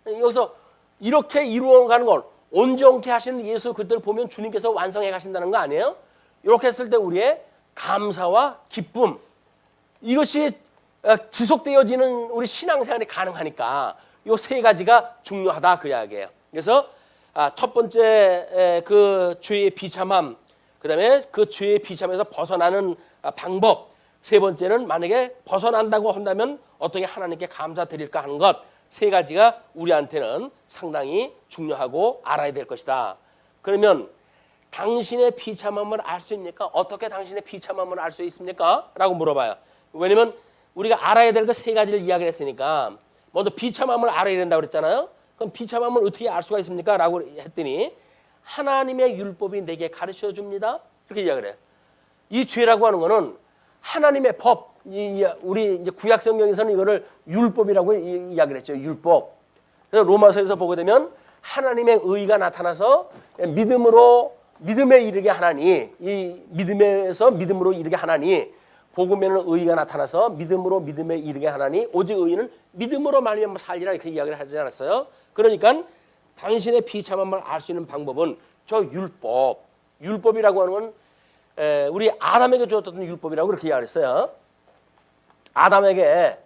여기서 이렇게 이루어가는 걸 온전케 하시는 예수 그들을 보면 주님께서 완성해 가신다는 거 아니에요? 이렇게 했을 때 우리의 감사와 기쁨, 이것이 지속되어지는 우리 신앙생활이 가능하니까 이 세 가지가 중요하다 그 이야기예요. 그래서 첫 번째 그 죄의 비참함, 그 다음에 그 죄의 비참에서 벗어나는 방법, 세 번째는 만약에 벗어난다고 한다면 어떻게 하나님께 감사드릴까 하는 것, 세 가지가 우리한테는 상당히 중요하고 알아야 될 것이다. 그러면 당신의 비참함을 알 수 있습니까? 어떻게 당신의 비참함을 알 수 있습니까? 라고 물어봐요. 왜냐면 우리가 알아야 될 그 세 가지를 이야기를 했으니까 먼저 비참함을 알아야 된다고 그랬잖아요. 그럼 비참함을 어떻게 알 수가 있습니까? 라고 했더니 하나님의 율법이 내게 가르쳐 줍니다. 이렇게 이야기를 해요. 이 죄라고 하는 거는 하나님의 법, 우리 이제 구약 성경에서는 이거를 율법이라고 이야기를 했죠. 율법. 그래서 로마서에서 보게 되면 하나님의 의가 나타나서 믿음에 이르게 하나니, 이 믿음에서 믿음으로 이르게 하나니, 복음에는 의가 나타나서 믿음으로 믿음에 이르게 하나니, 오직 의인은 믿음으로 말미암아 살리라, 이렇게 이야기를 하지 않았어요? 그러니까 당신의 비참함을 알 수 있는 방법은 저 율법이라고 하는 건 우리 아담에게 주어졌던 율법이라고 그렇게 이야기했어요. 아담에게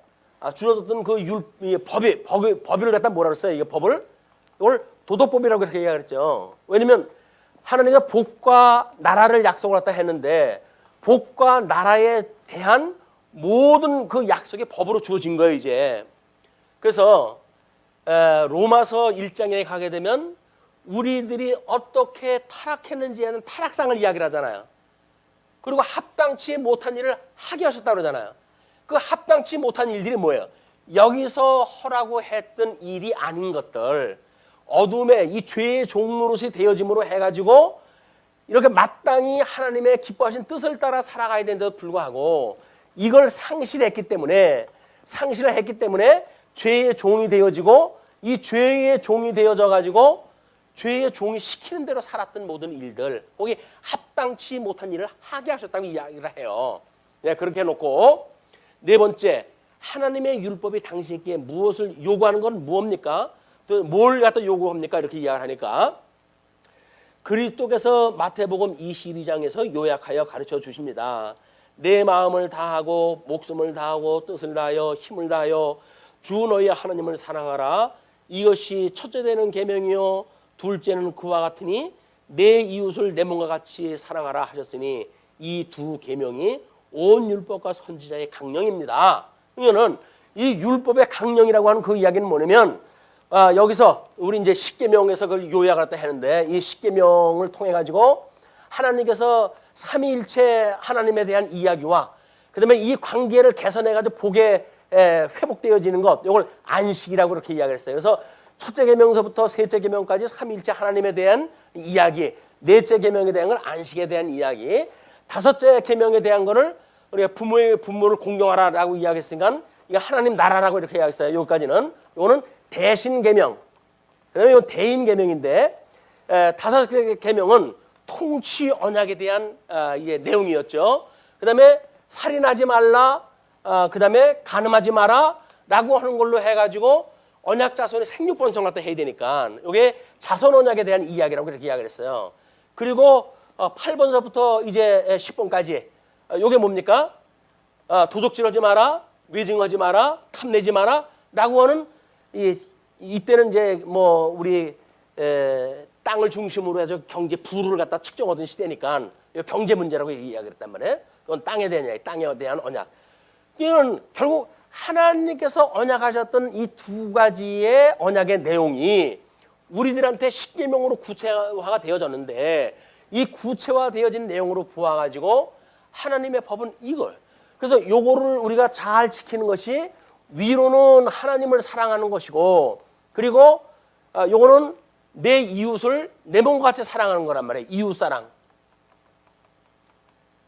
주어졌던 그 법을 갖다 뭐라 그랬어요? 이게 이걸 도덕법이라고 그렇게 이야기했죠. 왜냐면 하나님가 복과 나라를 약속을 갖다 했는데 복과 나라에 대한 모든 그 약속이 법으로 주어진 거예요, 이제. 그래서 로마서 1장에 가게 되면 우리들이 어떻게 타락했는지에 대한 타락상을 이야기를 하잖아요. 그리고 합당치 못한 일을 하게 하셨다고 그러잖아요. 그 합당치 못한 일들이 뭐예요? 여기서 하라고 했던 일이 아닌 것들, 어둠의 이 죄의 종로릇이 되어짐으로 해가지고 이렇게 마땅히 하나님의 기뻐하신 뜻을 따라 살아가야 되는데도 불구하고 이걸 상실을 했기 때문에 죄의 종이 되어지고, 이 죄의 종이 되어져 가지고 죄의 종이 시키는 대로 살았던 모든 일들, 거기 합당치 못한 일을 하게 하셨다고 이야기를 해요. 네, 그렇게 해놓고 네 번째, 하나님의 율법이 당신에게 무엇을 요구하는 건 무엇입니까? 또 뭘 갖다 요구합니까? 이렇게 이야기를 하니까 그리스도께서 마태복음 22장에서 요약하여 가르쳐 주십니다. 내 마음을 다하고 목숨을 다하고 뜻을 다하여 힘을 다하여 주 너희 하나님을 사랑하라. 이것이 첫째 되는 계명이요 둘째는 그와 같으니 내 이웃을 내 몸과 같이 사랑하라 하셨으니 이 두 계명이 온 율법과 선지자의 강령입니다. 이거는 이 율법의 강령이라고 하는 그 이야기는 뭐냐면 여기서 우리 이제 십계명에서 그걸 요약을 다 했는데, 이 십계명을 통해 가지고 하나님께서 삼위일체 하나님에 대한 이야기와 그다음에 이 관계를 개선해 가지고 복에 회복되어지는 것, 이걸 안식이라고 그렇게 이야기했어요. 그래서 첫째 계명서부터 셋째 계명까지 삼위일체 하나님에 대한 이야기, 넷째 계명에 대한 건 안식에 대한 이야기, 다섯째 계명에 대한 거를 우리가 부모를 공경하라라고 이야기했으니까 이거 하나님 나라라고 이렇게 이야기했어요. 여기까지는. 이거는 대신 계명, 그다음에 이건 대인 계명인데, 다섯째 계명은 통치 언약에 대한 내용이었죠. 그다음에 살인하지 말라, 그다음에 간음하지 마라라고 하는 걸로 해가지고 언약 자손의 생육 번성을 갖다 해야 되니까 이게 자손 언약에 대한 이야기라고 그렇게 이야기를 했어요. 그리고 8번서부터 이제 10번까지 이게 뭡니까? 도적질하지 마라, 외증하지 마라, 탐내지 마라라고 하는 이때는 이제 뭐 우리 땅을 중심으로 해서 경제 부를 갖다 측정하던 시대니까 경제 문제라고 이야기를 했단 말이에요. 그건 땅에 대한 언약. 이는 결국 하나님께서 언약하셨던 이 두 가지의 언약의 내용이 우리들한테 십계명으로 구체화가 되어졌는데, 이 구체화되어진 내용으로 보아가지고 하나님의 법은 이걸, 그래서 요거를 우리가 잘 지키는 것이 위로는 하나님을 사랑하는 것이고, 그리고 요거는 내 이웃을 내 몸과 같이 사랑하는 거란 말이에요. 이웃 사랑.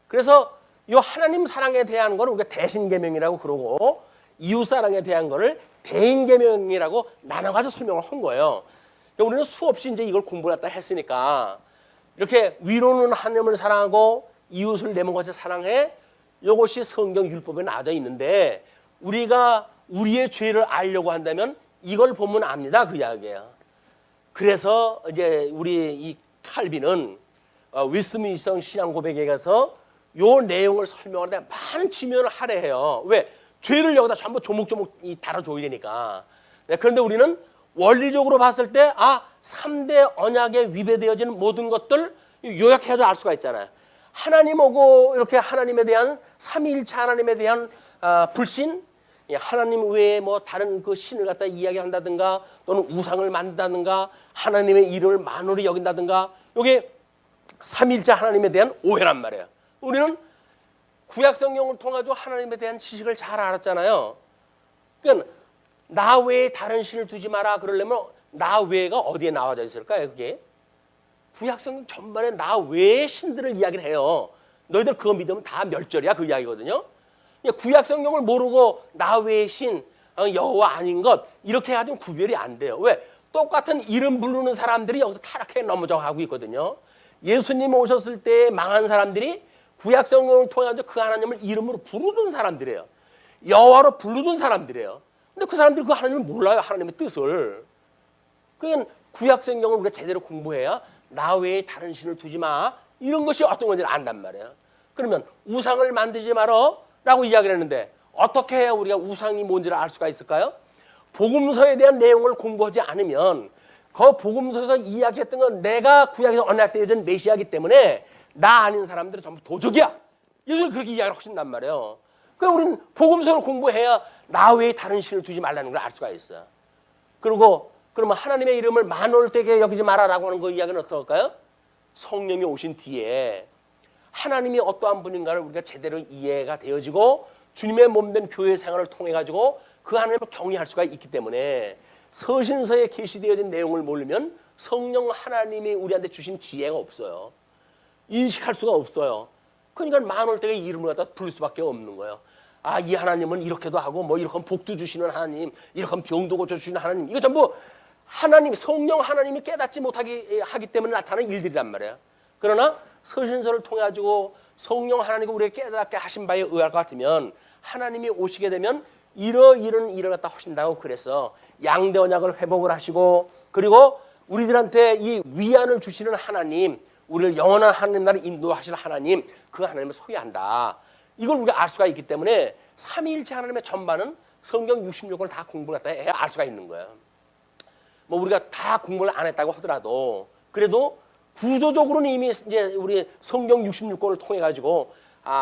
그래서 이 하나님 사랑에 대한 거를 우리가 대신계명이라고 그러고, 이웃 사랑에 대한 거를 대인계명이라고 나눠가지고 설명을 한 거예요. 그러니까 우리는 수없이 이제 이걸 공부를 갖다 했으니까, 이렇게 위로는 하나님을 사랑하고 이웃을 내 몸과 같이 사랑해, 이것이 성경 율법에 나와져 있는데, 우리가 우리의 죄를 알려고 한다면 이걸 보면 압니다, 그 이야기예요. 그래서 이제 우리 이 칼빈은 웨스트민스터 신앙 고백에 가서 요 내용을 설명하는데 많은 지면을 할애해요. 왜? 죄를 여기다 전부 조목조목 달아줘야 되니까. 그런데 우리는 원리적으로 봤을 때 3대 언약에 위배되어지는 모든 것들 요약해서 알 수가 있잖아요. 하나님하고 이렇게 하나님에 대한 삼위일체 하나님에 대한 불신, 하나님 외에 뭐 다른 그 신을 갖다 이야기한다든가, 또는 우상을 만든다든가, 하나님의 이름을 만홀히 여긴다든가, 이게 삼위일체 하나님에 대한 오해란 말이에요. 우리는 구약 성경을 통해서 하나님에 대한 지식을 잘 알았잖아요. 그러니까 나 외에 다른 신을 두지 마라 그러려면 나 외가 어디에 나와져 있을까요? 그게 구약 성경 전반에 나 외의 신들을 이야기를 해요. 너희들 그거 믿으면 다 멸절이야, 그 이야기거든요. 구약 성경을 모르고 나 외의 신, 여호와 아닌 것, 이렇게 해가지고 구별이 안 돼요. 왜? 똑같은 이름 부르는 사람들이 여기서 타락해 넘어져 가고 있거든요. 예수님 오셨을 때 망한 사람들이 구약 성경을 통해서 그 하나님을 이름으로 부르던 사람들이에요. 여호와로 부르던 사람들이에요. 근데 그 사람들이 그 하나님을 몰라요, 하나님의 뜻을. 그냥 구약 성경을 우리가 제대로 공부해야 나 외에 다른 신을 두지 마, 이런 것이 어떤 건지 안단 말이에요. 그러면 우상을 만들지 마라 라고 이야기를 했는데, 어떻게 해야 우리가 우상이 뭔지를 알 수가 있을까요? 복음서에 대한 내용을 공부하지 않으면, 그 복음서에서 이야기했던 건 내가 구약에서 언약되어진 메시아이기 때문에 나 아닌 사람들은 전부 도적이야, 예수는 그렇게 이야기를 하신단 말이에요. 그럼 우리는 복음서를 공부해야 나 외에 다른 신을 두지 말라는 걸 알 수가 있어요. 그리고 그러면 하나님의 이름을 만홀되게 여기지 마라라고 하는 그 이야기는 어떨까요? 성령이 오신 뒤에 하나님이 어떠한 분인가를 우리가 제대로 이해가 되어지고, 주님의 몸된 교회 생활을 통해 가지고 그 하나님을 경외할 수가 있기 때문에, 서신서에 계시되어진 내용을 모르면 성령 하나님이 우리한테 주신 지혜가 없어요. 인식할 수가 없어요. 그러니까 만홀되게 이름을 갖다 부를 수밖에 없는 거예요. 이 하나님은 이렇게도 하고, 뭐 이렇게 복도 주시는 하나님, 이렇게 병도 고쳐주시는 하나님, 이거 전부 하나님, 성령 하나님이 깨닫지 못하기 하기 때문에 나타나는 일들이란 말이에요. 그러나 서신서를 통해 가지고 성령 하나님이 우리에게 깨닫게 하신 바에 의할 것 같으면, 하나님이 오시게 되면 이런 일을 갖다 하신다고 그래서 양대 언약을 회복을 하시고, 그리고 우리들한테 이 위안을 주시는 하나님, 우리를 영원한 하나님 나라를 인도하시는 하나님, 그 하나님을 소개한다. 이걸 우리가 알 수가 있기 때문에 삼위일체 하나님의 전반은 성경 66권을 다 공부를 갖다 해야 알 수가 있는 거예요. 뭐 우리가 다 공부를 안 했다고 하더라도, 그래도 구조적으로는 이미 이제 우리 성경 66권을 통해 가지고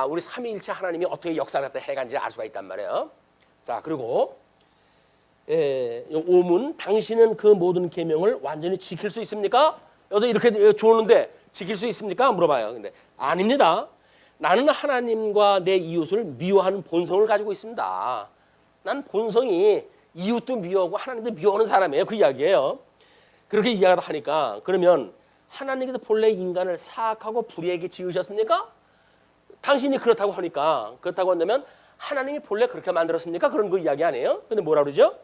우리 삼위일체 하나님이 어떻게 역사를 갖다 해간지 알 수가 있단 말이에요. 자, 그리고 오문, 당신은 그 모든 계명을 완전히 지킬 수 있습니까? 여기서 이렇게 주었는데 지킬 수 있습니까? 물어봐요. 근데 아닙니다. 나는 하나님과 내 이웃을 미워하는 본성을 가지고 있습니다. 난 본성이 이웃도 미워하고 하나님도 미워하는 사람이에요, 그 이야기예요. 그렇게 이야기하니까, 그러면 하나님께서 본래 인간을 사악하고 불의하게 지으셨습니까? 당신이 그렇다고 하니까, 그렇다고 한다면 하나님이 본래 그렇게 만들었습니까? 그런 거 이야기 아니에요? 근데 뭐라 그러죠?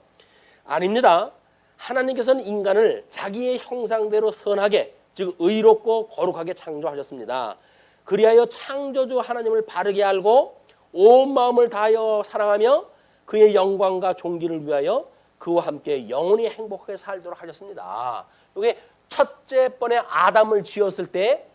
아닙니다. 하나님께서는 인간을 자기의 형상대로 선하게, 즉 의롭고 거룩하게 창조하셨습니다. 그리하여 창조주 하나님을 바르게 알고 온 마음을 다하여 사랑하며 그의 영광과 존귀를 위하여 그와 함께 영원히 행복하게 살도록 하셨습니다. 이게 첫째 번에 아담을 지었을 때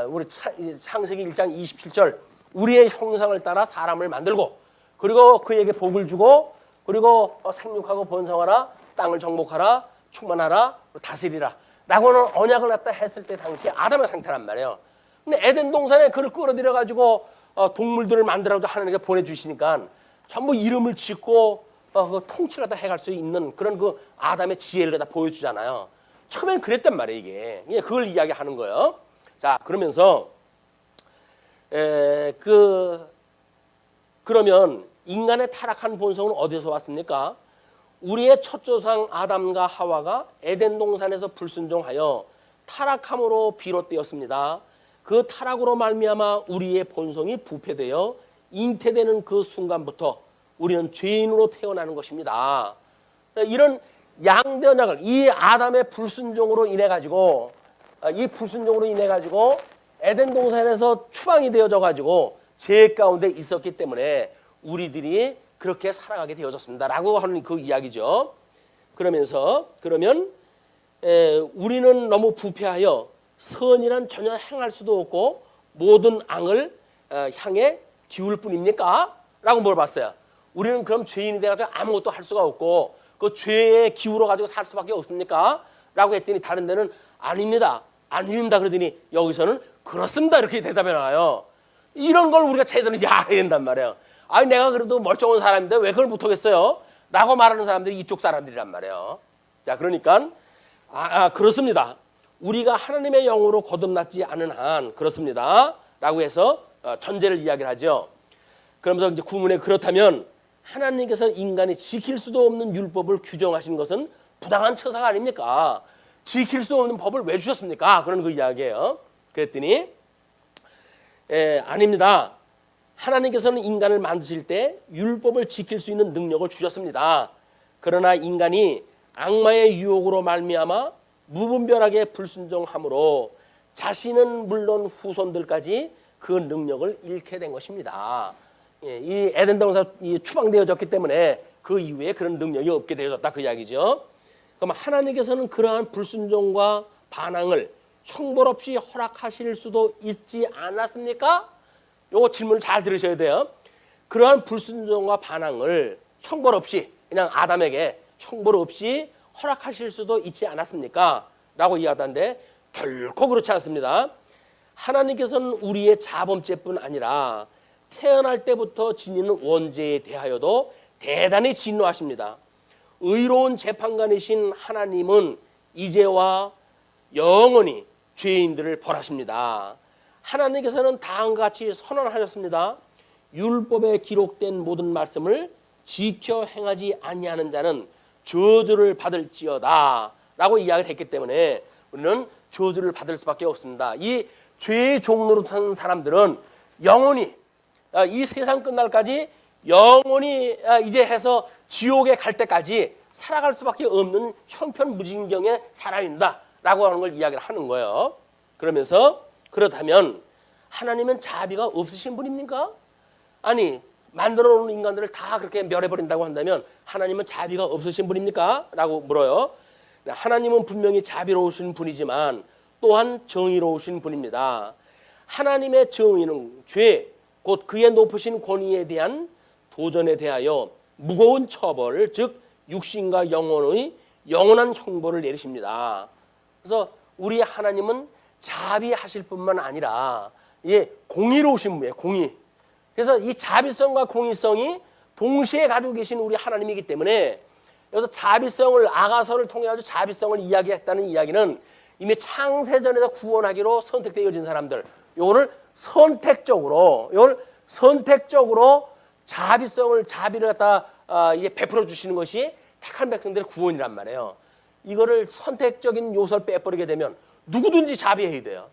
우리 창세기 1장 27절, 우리의 형상을 따라 사람을 만들고, 그리고 그에게 복을 주고, 그리고 생육하고 번성하라, 땅을 정복하라, 충만하라, 다스리라 라고 하는 언약을 갖다 했을 때 당시에 아담의 상태란 말이에요. 근데 에덴 동산에 그를 끌어들여 가지고 동물들을 만들어도 하나님께 보내주시니까 전부 이름을 짓고 그 통치를 다 해갈 수 있는 그런 그 아담의 지혜를 다 보여주잖아요. 처음에는 그랬단 말이에요. 이게 그걸 이야기하는 거예요. 자, 그러면서 그러면 인간의 타락한 본성은 어디서 왔습니까? 우리의 첫 조상 아담과 하와가 에덴 동산에서 불순종하여 타락함으로 비롯되었습니다. 그 타락으로 말미암아 우리의 본성이 부패되어 잉태되는 그 순간부터 우리는 죄인으로 태어나는 것입니다. 이런 양대 언약을 이 아담의 불순종으로 인해 가지고 에덴 동산에서 추방이 되어져 가지고 죄 가운데 있었기 때문에 우리들이 그렇게 살아가게 되어졌습니다라고 하는 그 이야기죠. 그러면 우리는 너무 부패하여 선이란 전혀 행할 수도 없고 모든 앙을 향해 기울 뿐입니까? 라고 물어봤어요. 우리는 그럼 죄인이 돼가지고 아무것도 할 수가 없고 그 죄에 기울어 가지고 살 수밖에 없습니까? 라고 했더니 다른 데는 아닙니다. 그러더니 여기서는 그렇습니다. 이렇게 대답해 나와요. 이런 걸 우리가 제대로 알아야 된단 말이에요. 아니 내가 그래도 멀쩡한 사람인데 왜 그걸 못하겠어요? 라고 말하는 사람들이 이쪽 사람들이란 말이에요. 자, 그러니까 그렇습니다. 우리가 하나님의 영으로 거듭났지 않은 한 그렇습니다. 라고 해서 전제를 이야기를 하죠. 그러면서 이제 구문에 그렇다면 하나님께서 인간이 지킬 수도 없는 율법을 규정하신 것은 부당한 처사가 아닙니까? 지킬 수 없는 법을 왜 주셨습니까? 그런 그 이야기예요. 그랬더니 아닙니다. 하나님께서는 인간을 만드실 때 율법을 지킬 수 있는 능력을 주셨습니다. 그러나 인간이 악마의 유혹으로 말미암아 무분별하게 불순종함으로 자신은 물론 후손들까지 그 능력을 잃게 된 것입니다. 이 에덴 동산이 추방되어졌기 때문에 그 이후에 그런 능력이 없게 되어졌다 그 이야기죠. 그럼 하나님께서는 그러한 불순종과 반항을 형벌 없이 허락하실 수도 있지 않았습니까? 요거 질문을 잘 들으셔야 돼요. 그러한 불순종과 반항을 형벌 없이 그냥 아담에게 형벌 없이 허락하실 수도 있지 않았습니까? 라고 이야기하던데 결코 그렇지 않습니다. 하나님께서는 우리의 자범죄뿐 아니라 태어날 때부터 지니는 원죄에 대하여도 대단히 진노하십니다. 의로운 재판관이신 하나님은 이제와 영원히 죄인들을 벌하십니다. 하나님께서는 다음과 같이 선언하셨습니다. 율법에 기록된 모든 말씀을 지켜 행하지 아니하는 자는 저주를 받을지어다 라고 이야기를 했기 때문에 우리는 저주를 받을 수밖에 없습니다. 이 죄의 종로로 탄 사람들은 영원히 이 세상 끝날까지 영원히 이제 해서 지옥에 갈 때까지 살아갈 수밖에 없는 형편무진경에 살아있다 라고 하는 걸 이야기를 하는 거예요. 그러면서 그렇다면 하나님은 자비가 없으신 분입니까? 아니 만들어 놓은 인간들을 다 그렇게 멸해버린다고 한다면 하나님은 자비가 없으신 분입니까? 라고 물어요. 하나님은 분명히 자비로우신 분이지만 또한 정의로우신 분입니다. 하나님의 정의는 죄, 곧 그의 높으신 권위에 대한 도전에 대하여 무거운 처벌, 즉 육신과 영혼의 영원한 형벌을 내리십니다. 그래서 우리 하나님은 자비하실 뿐만 아니라 공의로우신 분이에요. 공의. 그래서 이 자비성과 공의성이 동시에 가지고 계신 우리 하나님이기 때문에 여기서 자비성을 아가서를 통해 가지고 자비성을 이야기했다는 이야기는 이미 창세전에서 구원하기로 선택되어진 사람들, 이걸 선택적으로 자비를 갖다 베풀어 주시는 것이 택한 백성들의 구원이란 말이에요. 이거를 선택적인 요소를 빼버리게 되면 누구든지 자비해야 돼요.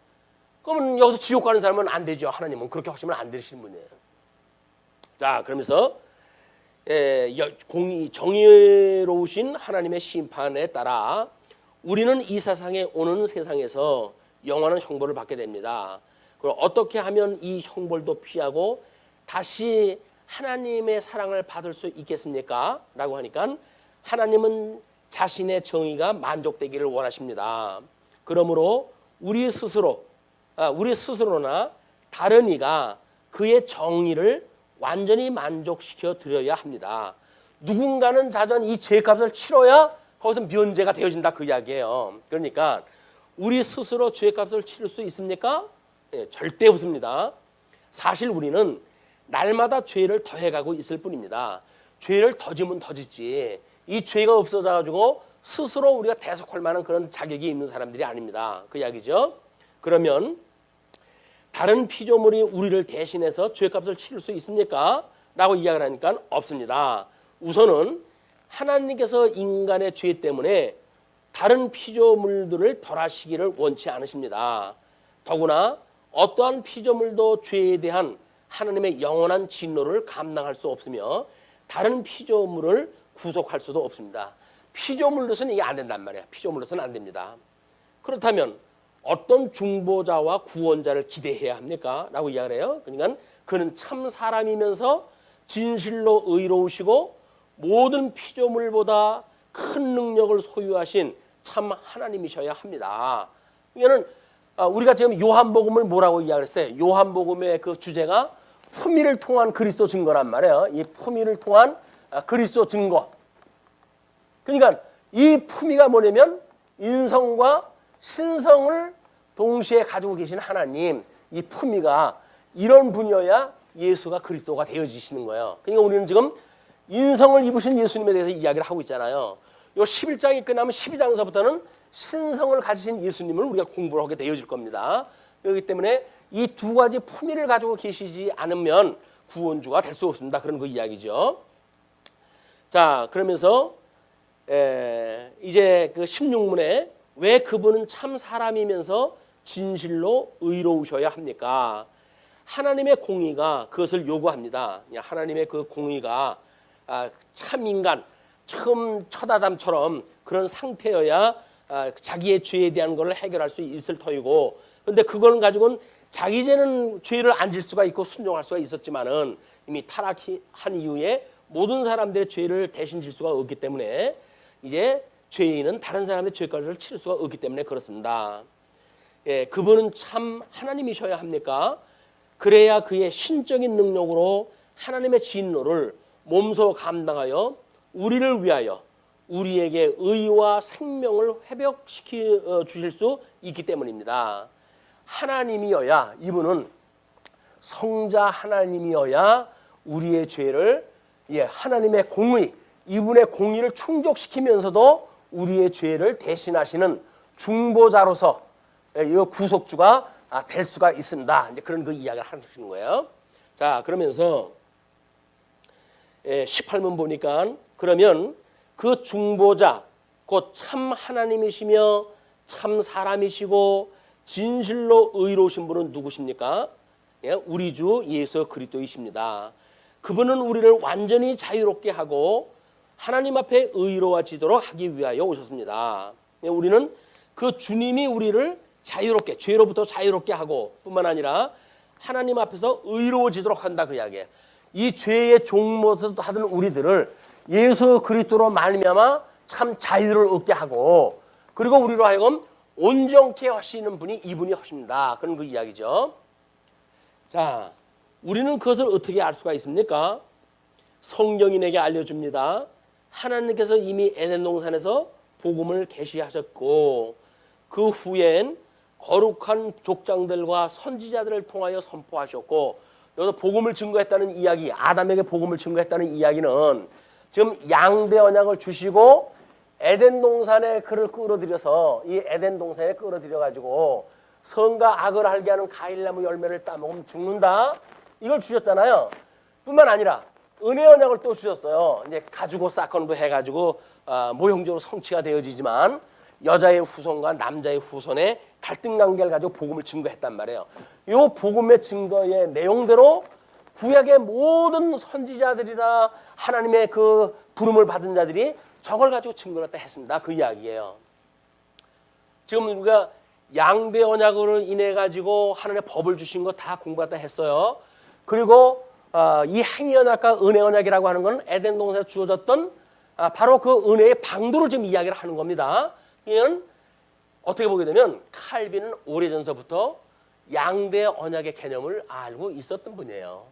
그러면 여기서 지옥 가는 사람은 안 되죠. 하나님은 그렇게 하시면 안 되시는 분이에요. 자, 그러면서 정의로우신 하나님의 심판에 따라 우리는 이 세상에 오는 세상에서 영원한 형벌을 받게 됩니다. 그럼 어떻게 하면 이 형벌도 피하고 다시 하나님의 사랑을 받을 수 있겠습니까? 라고 하니까 하나님은 자신의 정의가 만족되기를 원하십니다. 그러므로 우리 스스로나 다른 이가 그의 정의를 완전히 만족시켜 드려야 합니다. 누군가는 자전 이 죄값을 치러야 거기서 면제가 되어진다 그 이야기예요. 그러니까 우리 스스로 죄값을 치를 수 있습니까? 절대 없습니다. 사실 우리는 날마다 죄를 더해가고 있을 뿐입니다. 죄를 더 지면 더 짓지 이 죄가 없어져가지고 스스로 우리가 대속할 만한 그런 자격이 있는 사람들이 아닙니다. 그 이야기죠. 그러면 다른 피조물이 우리를 대신해서 죄값을 치를 수 있습니까? 라고 이야기를 하니까 없습니다. 우선은 하나님께서 인간의 죄 때문에 다른 피조물들을 벌하시기를 원치 않으십니다. 더구나 어떠한 피조물도 죄에 대한 하나님의 영원한 진노를 감당할 수 없으며 다른 피조물을 구속할 수도 없습니다. 피조물로서는 이게 안 된단 말이에요. 피조물로서는 안 됩니다. 그렇다면 어떤 중보자와 구원자를 기대해야 합니까? 라고 이야기를 해요. 그러니까 그는 참 사람이면서 진실로 의로우시고 모든 피조물보다 큰 능력을 소유하신 참 하나님이셔야 합니다. 이거는 우리가 지금 요한복음을 뭐라고 이야기를 했어요? 요한복음의 그 주제가 품위를 통한 그리스도 증거란 말이에요. 이 품위를 통한 그리스도 증거. 그러니까 이 품위가 뭐냐면 인성과 신성을 동시에 가지고 계신 하나님, 이 품위가 이런 분이어야 예수가 그리스도가 되어지시는 거예요. 그러니까 우리는 지금 인성을 입으신 예수님에 대해서 이야기를 하고 있잖아요. 요 11장이 끝나면 12장서부터는 신성을 가지신 예수님을 우리가 공부를 하게 되어질 겁니다. 그렇기 때문에 이 두 가지 품위를 가지고 계시지 않으면 구원주가 될 수 없습니다. 그런 그 이야기죠. 자, 그러면서 이제 그 16문에 왜 그분은 참 사람이면서 진실로 의로우셔야 합니까? 하나님의 공의가 그것을 요구합니다. 하나님의 그 공의가 참 인간, 처음 첫 아담처럼 그런 상태여야 자기의 죄에 대한 것을 해결할 수 있을 터이고, 그런데 그걸 가지고는 자기 죄는 죄를 안 질 수가 있고 순종할 수가 있었지만은 이미 타락한 이후에 모든 사람들의 죄를 대신 질 수가 없기 때문에 이제 죄인은 다른 사람의 죄값을 치를 수가 없기 때문에 그렇습니다. 예, 그분은 참 하나님이셔야 합니까? 그래야 그의 신적인 능력으로 하나님의 진노를 몸소 감당하여 우리를 위하여 우리에게 의와 생명을 회복시켜 주실 수 있기 때문입니다. 하나님이어야, 이분은 성자 하나님이어야 우리의 죄를 하나님의 공의, 이분의 공의를 충족시키면서도 우리의 죄를 대신하시는 중보자로서 이 구속주가 될 수가 있습니다. 이제 그런 그 이야기를 하시는 거예요. 자, 그러면서 18문 보니까 그러면 그 중보자 곧 참 하나님이시며 참 사람이시고 진실로 의로우신 분은 누구십니까? 우리 주 예수 그리스도이십니다. 그분은 우리를 완전히 자유롭게 하고 하나님 앞에 의로워지도록 하기 위하여 오셨습니다. 우리는 그 주님이 우리를 자유롭게, 죄로부터 자유롭게 하고 뿐만 아니라 하나님 앞에서 의로워지도록 한다, 그 이야기예요. 이 죄의 종모습 하던 우리들을 예수 그리스도로 말미암아 참 자유를 얻게 하고, 그리고 우리로 하여금 온전케 하시는 분이 이분이 하십니다. 그런 그 이야기죠. 자, 우리는 그것을 어떻게 알 수가 있습니까? 성경이 내게 알려줍니다. 하나님께서 이미 에덴 동산에서 복음을 계시하셨고 그 후엔 거룩한 족장들과 선지자들을 통하여 선포하셨고, 여기서 복음을 증거했다는 이야기, 아담에게 복음을 증거했다는 이야기는 지금 양대 언약을 주시고 에덴 동산에 그를 끌어들여서 이 에덴 동산에 끌어들여가지고 선과 악을 알게 하는 과일나무 열매를 따먹으면 죽는다, 이걸 주셨잖아요. 뿐만 아니라 은혜 언약을 또 주셨어요. 이제 가지고 사건도 해가지고 모형적으로 성취가 되어지지만 여자의 후손과 남자의 후손의 갈등 관계를 가지고 복음을 증거했단 말이에요. 이 복음의 증거의 내용대로 구약의 모든 선지자들이나 하나님의 그 부름을 받은 자들이 저걸 가지고 증거를 했습니다. 그 이야기예요. 지금 우리가 양대 언약으로 인해 가지고 하나님의 법을 주신 거 다 공부했다 했어요. 그리고 이 행위 언약과 은혜 언약이라고 하는 건 에덴 동산에 주어졌던 바로 그 은혜의 방도를 지금 이야기를 하는 겁니다. 이는 어떻게 보게 되면 칼빈은 오래전서부터 양대 언약의 개념을 알고 있었던 분이에요.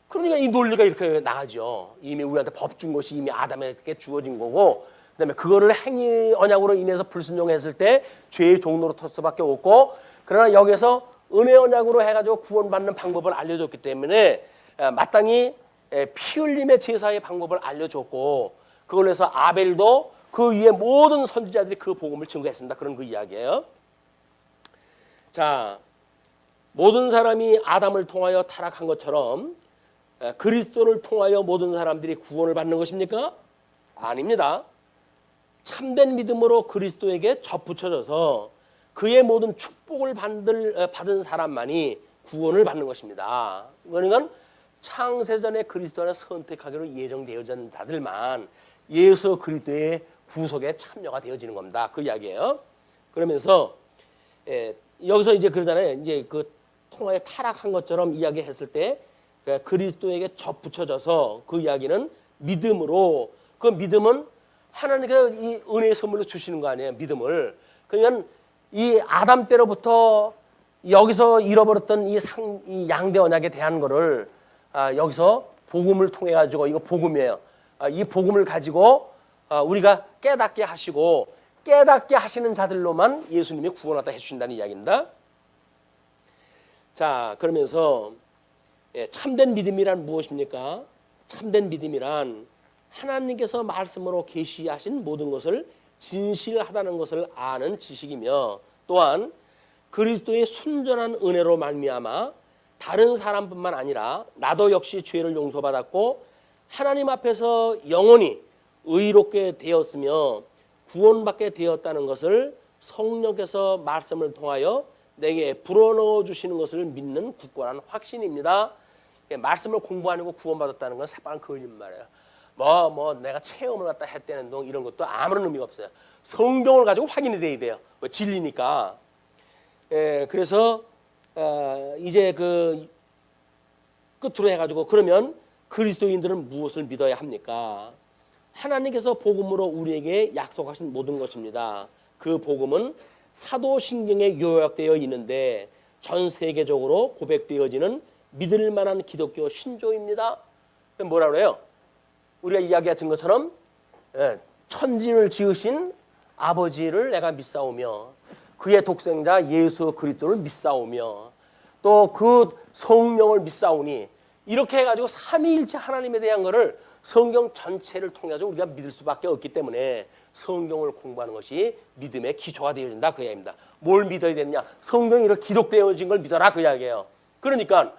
그러니까 이 논리가 이렇게 나가죠. 이미 우리한테 법 준 것이 이미 아담에게 주어진 거고, 그다음에 그거를 행위 언약으로 인해서 불순종했을 때 죄의 종로로 터 수밖에 없고, 그러나 여기서 은혜 언약으로 해가지고 구원받는 방법을 알려줬기 때문에 마땅히 피 흘림의 제사의 방법을 알려줬고, 그걸로 해서 아벨도 그 위에 모든 선지자들이 그 복음을 증거했습니다. 그런 그 이야기예요. 자, 모든 사람이 아담을 통하여 타락한 것처럼 그리스도를 통하여 모든 사람들이 구원을 받는 것입니까? 아닙니다. 참된 믿음으로 그리스도에게 접붙여져서 그의 모든 축복을 받은 사람만이 구원을 받는 것입니다. 그러니까 창세전에 그리스도 안에 선택하기로 예정되어진 자들만 예수 그리스도의 구속에 참여가 되어지는 겁니다. 그 이야기예요. 그러면서 여기서 이제 그러잖아요. 이제 그 통하에 타락한 것처럼 이야기했을 때 그리스도에게 접붙여져서 그 이야기는 믿음으로, 그 믿음은 하나님께서 이 은혜의 선물로 주시는 거 아니에요. 믿음을. 그러니까 이 아담 때로부터 여기서 잃어버렸던 이 양대 언약에 대한 거를 여기서 복음을 통해 가지고, 이거 복음이에요. 이 복음을 가지고 우리가 깨닫게 하시고, 깨닫게 하시는 자들로만 예수님이 구원하다 해주신다는 이야기입니다. 자, 그러면서 참된 믿음이란 무엇입니까? 참된 믿음이란 하나님께서 말씀으로 계시하신 모든 것을 진실하다는 것을 아는 지식이며, 또한 그리스도의 순전한 은혜로 말미암아 다른 사람뿐만 아니라 나도 역시 죄를 용서받았고 하나님 앞에서 영원히 의롭게 되었으며 구원받게 되었다는 것을 성령께서 말씀을 통하여 내게 불어넣어 주시는 것을 믿는 굳건한 확신입니다. 말씀을 공부하는 거 구원받았다는 건 새빨간 거짓말이에요. 내가 체험을 갖다 했다는 동 이런 것도 아무런 의미가 없어요. 성경을 가지고 확인이 돼야 돼요. 진리니까. 그래서 이제 그 끝으로 해가지고, 그러면 그리스도인들은 무엇을 믿어야 합니까? 하나님께서 복음으로 우리에게 약속하신 모든 것입니다. 그 복음은 사도신경에 요약되어 있는데 전 세계적으로 고백되어지는 믿을 만한 기독교 신조입니다. 뭐라 그래요? 우리가 이야기했던 것처럼 천지를 지으신 아버지를 내가 믿사오며 그의 독생자 예수 그리스도를 믿사오며 또 그 성령을 믿사오니, 이렇게 해가지고 삼위일체 하나님에 대한 것을 성경 전체를 통해서 우리가 믿을 수밖에 없기 때문에 성경을 공부하는 것이 믿음의 기초가 되어진다, 그 이야기입니다. 뭘 믿어야 되느냐? 성경이 이렇게 기록되어진 걸 믿어라, 그 이야기예요. 그러니까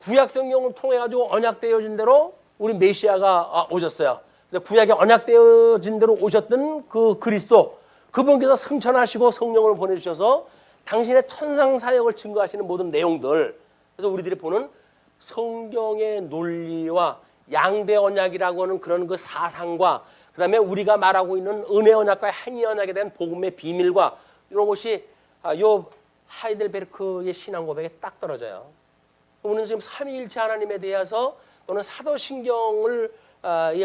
구약 성경을 통해 가지고 언약되어진 대로 우리 메시아가 오셨어요. 구약에 언약되어진 대로 오셨던 그 그리스도, 그분께서 승천하시고 성령을 보내주셔서 당신의 천상 사역을 증거하시는 모든 내용들, 그래서 우리들이 보는 성경의 논리와 양대 언약이라고 하는 그런 그 사상과, 그 다음에 우리가 말하고 있는 은혜 언약과 행위 언약에 대한 복음의 비밀과 이런 것이 요 하이델베르크의 신앙 고백에 딱 떨어져요. 우리는 지금 삼위일체 하나님에 대해서, 또는 사도신경을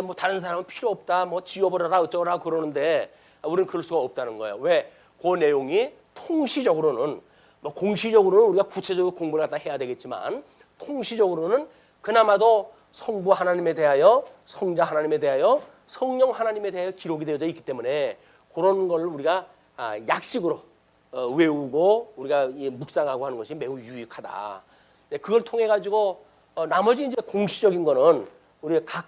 뭐 다른 사람은 필요 없다, 뭐 지워버려라 어쩌라 그러는데 우리는 그럴 수가 없다는 거예요. 왜? 그 내용이 통시적으로는, 뭐 공시적으로는 우리가 구체적으로 공부를 갖다 해야 되겠지만, 통시적으로는 그나마도 성부 하나님에 대하여, 성자 하나님에 대하여, 성령 하나님에 대하여 기록이 되어져 있기 때문에 그런 걸 우리가 약식으로 외우고 우리가 묵상하고 하는 것이 매우 유익하다. 그걸 통해 가지고 나머지 이제 공시적인 거는 우리 각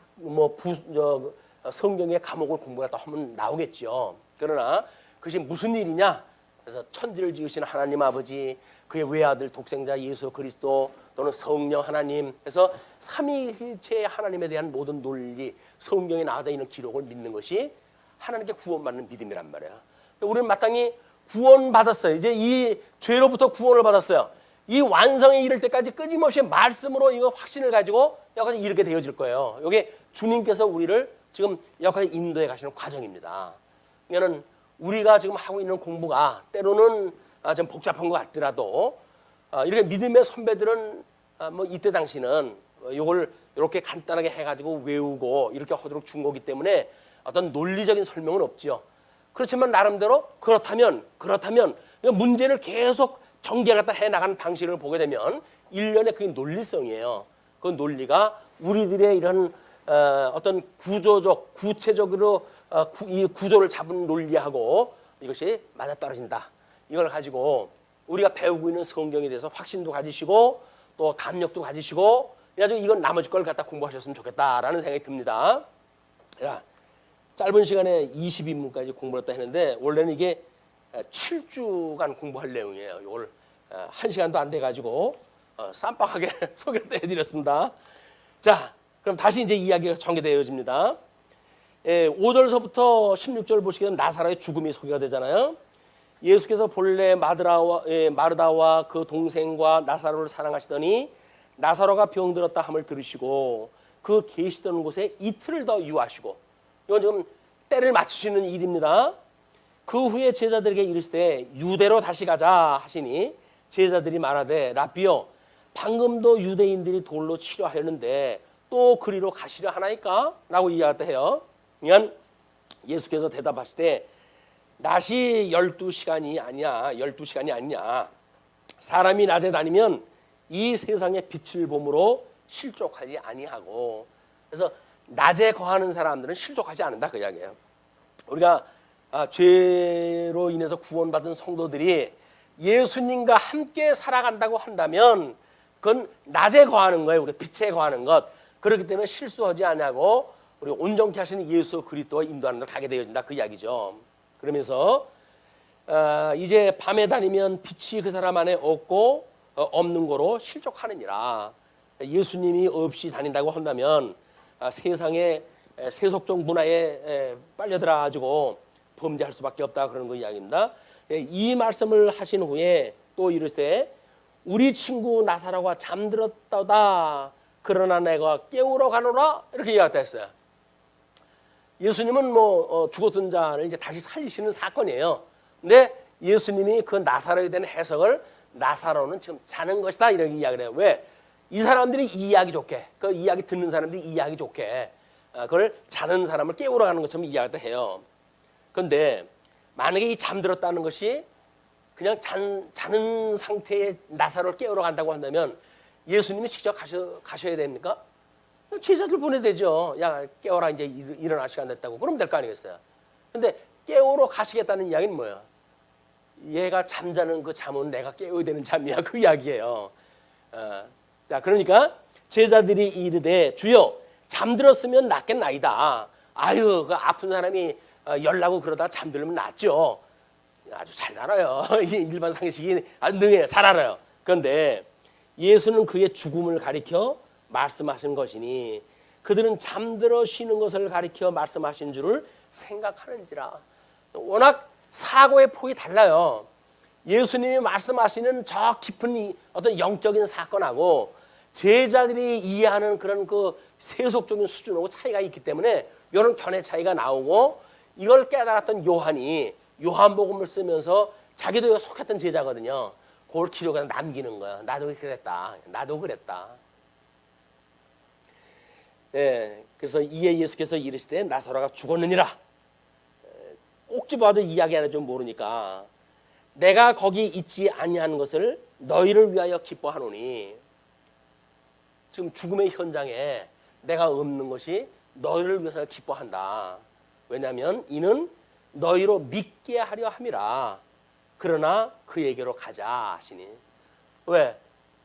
성경의 과목을 공부하다 하면 나오겠죠. 그러나 그것이 무슨 일이냐? 그래서 천지를 지으신 하나님 아버지, 그의 외아들 독생자 예수 그리스도, 또는 성령 하나님, 그래서 삼위일체 하나님에 대한 모든 논리, 성경에 나와져 있는 기록을 믿는 것이 하나님께 구원받는 믿음이란 말이에요. 우리는 마땅히 구원받았어요. 이제 이 죄로부터 구원을 받았어요. 이 완성에 이를 때까지 끊임없이 말씀으로 이거 확신을 가지고 여기까지 이렇게 되어질 거예요. 이게 주님께서 우리를 지금 여기까지 인도해 가시는 과정입니다. 이거는 우리가 지금 하고 있는 공부가 때로는 좀 복잡한 것 같더라도, 이렇게 믿음의 선배들은 뭐 이때 당시는 이걸 이렇게 간단하게 해가지고 외우고 이렇게 하도록 준 거기 때문에 어떤 논리적인 설명은 없지요. 그렇지만 나름대로 그렇다면 문제를 계속 전개를 갖다 해나가는 방식을 보게 되면 일련의 그게 논리성이에요. 그 논리가 우리들의 이런 어떤 구조적, 구체적으로 이 구조를 잡은 논리하고 이것이 맞아떨어진다. 이걸 가지고 우리가 배우고 있는 성경에 대해서 확신도 가지시고 또 담력도 가지시고 그래가지고 이건 나머지 걸 갖다 공부하셨으면 좋겠다라는 생각이 듭니다. 자, 짧은 시간에 20인문까지 공부를 했다 했는데 원래는 이게 7주간 공부할 내용이에요. 이걸 1시간도 안 돼가지고 쌈박하게 소개를 해드렸습니다. 자, 그럼 다시 이제 이야기가 전개되어집니다. 5절서부터 16절 보시게 되면 나사로의 죽음이 소개가 되잖아요. 예수께서 본래 마르다와 그 동생과 나사로를 사랑하시더니 나사로가 병들었다 함을 들으시고 그 계시던 곳에 이틀을 더 유하시고, 이건 지금 때를 맞추시는 일입니다. 그 후에 제자들에게 이르시되 유대로 다시 가자 하시니 제자들이 말하되 라삐여 방금도 유대인들이 돌로 치려 하였는데 또 그리로 가시려 하나이까? 라고 이야기했다 해요. 그러니까 예수께서 대답하시되 낮이 12시간이 아니야. 12시간이 아니냐. 사람이 낮에 다니면 이 세상의 빛을 보므로 실족하지 아니하고, 그래서 낮에 거하는 사람들은 실족하지 않는다 그 이야기예요. 우리가 죄로 인해서 구원받은 성도들이 예수님과 함께 살아간다고 한다면 그건 낮에 거하는 거예요. 우리 빛에 거하는 것. 그렇기 때문에 실수하지 아니하고 우리 온전케 하시는 예수 그리스도와 인도하는 데 가게 되어진다 그 이야기죠. 그러면서 이제 밤에 다니면 빛이 그 사람 안에 없고 없는 거로 실족하느니라. 예수님이 없이 다닌다고 한다면 세상의 세속적 문화에 빨려들어가지고 범죄할 수밖에 없다 그러는 거 이야기입니다. 이 말씀을 하신 후에 또 이르시되 우리 친구 나사로가 잠들었다다 그러나 내가 깨우러 가노라 이렇게 이야기했어요. 예수님은 죽었던 자를 이제 다시 살리시는 사건이에요. 근데 예수님이 그 나사로에 대한 해석을 나사로는 지금 자는 것이다 이렇게 이야기를 해요. 왜? 이 사람들이 이해하기 좋게, 그 이야기 듣는 사람들이 이해하기 좋게 그걸 자는 사람을 깨우러 가는 것처럼 이야기도 해요. 그런데 만약에 이 잠들었다는 것이 그냥 자는 상태의 나사로를 깨우러 간다고 한다면 예수님이 직접 가셔야 됩니까? 제자들 보내야 되죠. 야 깨워라 이제 일어날 시간 됐다고. 그러면 될 거 아니겠어요. 근데 깨우러 가시겠다는 이야기는 뭐예요? 얘가 잠자는 그 잠은 내가 깨워야 되는 잠이야 그 이야기예요. 자 그러니까 제자들이 이르되 주여 잠들었으면 낫겠나이다. 아유 그 아픈 사람이 열나고 그러다 잠들면 낫죠. 아주 잘 알아요. 일반 상식이 아주 능해요. 잘 알아요. 그런데 예수는 그의 죽음을 가리켜 말씀하신 것이니 그들은 잠들어 쉬는 것을 가리켜 말씀하신 줄을 생각하는지라. 워낙 사고의 폭이 달라요. 예수님이 말씀하시는 저 깊은 어떤 영적인 사건하고 제자들이 이해하는 그런 그 세속적인 수준하고 차이가 있기 때문에 이런 견해 차이가 나오고, 이걸 깨달았던 요한이 요한복음을 쓰면서 자기도 속했던 제자거든요. 그걸 기록해서 남기는 거야. 나도 그랬다. 나도 그랬다. 네, 그래서 이에 예수께서 이르시되 나사로가 죽었느니라. 꼭 집어도 이야기 하나 좀 모르니까 내가 거기 있지 아니하는 것을 너희를 위하여 기뻐하노니, 지금 죽음의 현장에 내가 없는 것이 너희를 위해서 기뻐한다. 왜냐하면 이는 너희로 믿게 하려 함이라. 그러나 그에게로 가자 하시니. 왜?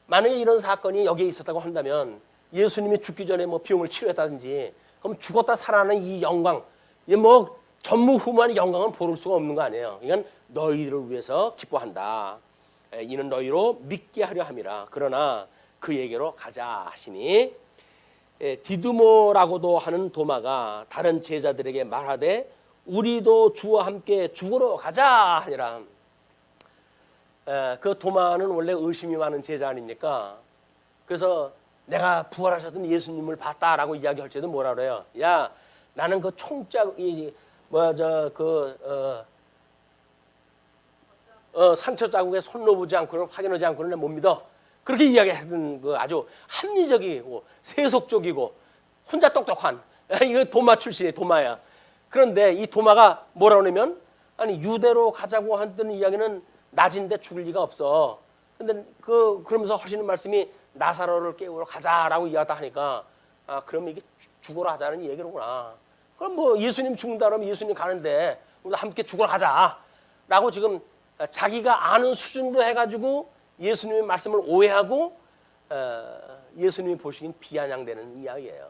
만약에 이런 사건이 여기에 있었다고 한다면 예수님이 죽기 전에 뭐 병을 치료했다든지 그럼 죽었다 살아나는 이 영광, 이 뭐 전무후무한 영광은 볼 수가 없는 거 아니에요. 이건 너희를 위해서 기뻐한다. 이는 너희로 믿게 하려 함이라. 그러나 그에게로 가자 하시니, 디두모라고도 하는 도마가 다른 제자들에게 말하되 우리도 주와 함께 죽으러 가자 하니라. 그 도마는 원래 의심이 많은 제자 아닙니까? 그래서 내가 부활하셨던 예수님을 봤다라고 이야기할 때도 뭐라 그래요? 야, 나는 그 총자국이 상처 자국에 손 놓지 않고는 확인하지 않고는 못 믿어. 그렇게 이야기하던 그 아주 합리적이고 세속적이고 혼자 똑똑한 이거 도마 출신의 도마야. 그런데 이 도마가 뭐라고 하냐면, 아니 유대로 가자고 하던 이야기는 낮인데 죽을 리가 없어. 근데 그러면서 하시는 말씀이 나사로를 깨우러 가자라고 이야기하다 하니까, 아 그럼 이게 죽으러 하자는 얘기로구나. 그럼 뭐 예수님 죽는다 그러면 예수님 가는데 우리 함께 죽으러 가자라고 지금 자기가 아는 수준으로 해가지고 예수님의 말씀을 오해하고 예수님이 보시기엔 비아냥되는 이야기예요.